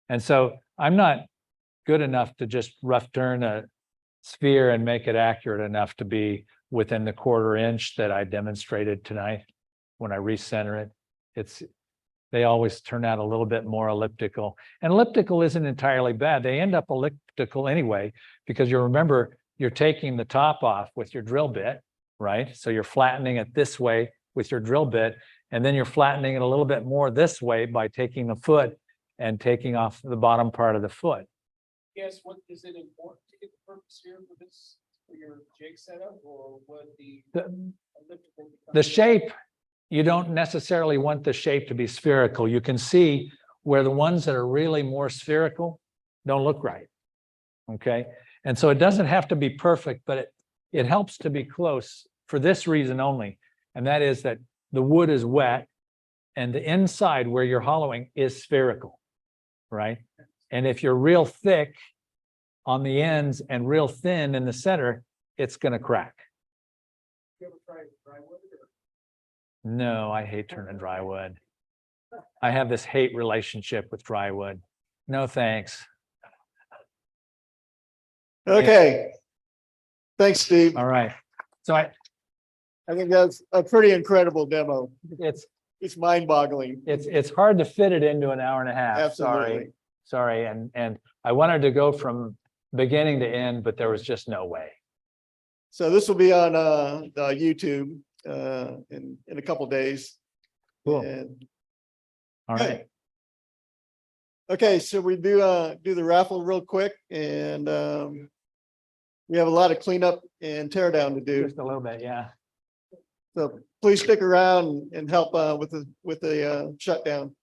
And so I'm not good enough to just rough turn a sphere and make it accurate enough to be within the 1/4 inch that I demonstrated tonight. When I recenter it, they always turn out a little bit more elliptical, and elliptical isn't entirely bad. They end up elliptical anyway, because you remember you're taking the top off with your drill bit, right? So you're flattening it this way with your drill bit, and then you're flattening it a little bit more this way by taking the foot and taking off the bottom part of the foot. Yes, what is it important to get the purpose here for this, for your jig setup, or what the elliptical? The shape, you don't necessarily want the shape to be spherical. You can see where the ones that are really more spherical don't look right. Okay. And so it doesn't have to be perfect, but it helps to be close for this reason only. And that is that the wood is wet and the inside where you're hollowing is spherical, right? And if you're real thick on the ends and real thin in the center, it's going to crack. You ever tried dry wood or? No, I hate turning dry wood. I have this hate relationship with dry wood. No, thanks. Okay. Thanks, Steve. All right. So I think that's a pretty incredible demo. it's It's mind-boggling. it's hard to fit it into an hour and a half. Absolutely. Sorry. And I wanted to go from beginning to end, but there was just no way. So this will be on YouTube in a couple days. Cool. And- All right. Okay, so we do the raffle real quick, and we have a lot of cleanup and tear down to do. Just a little bit, yeah. So please stick around and help with the shutdown.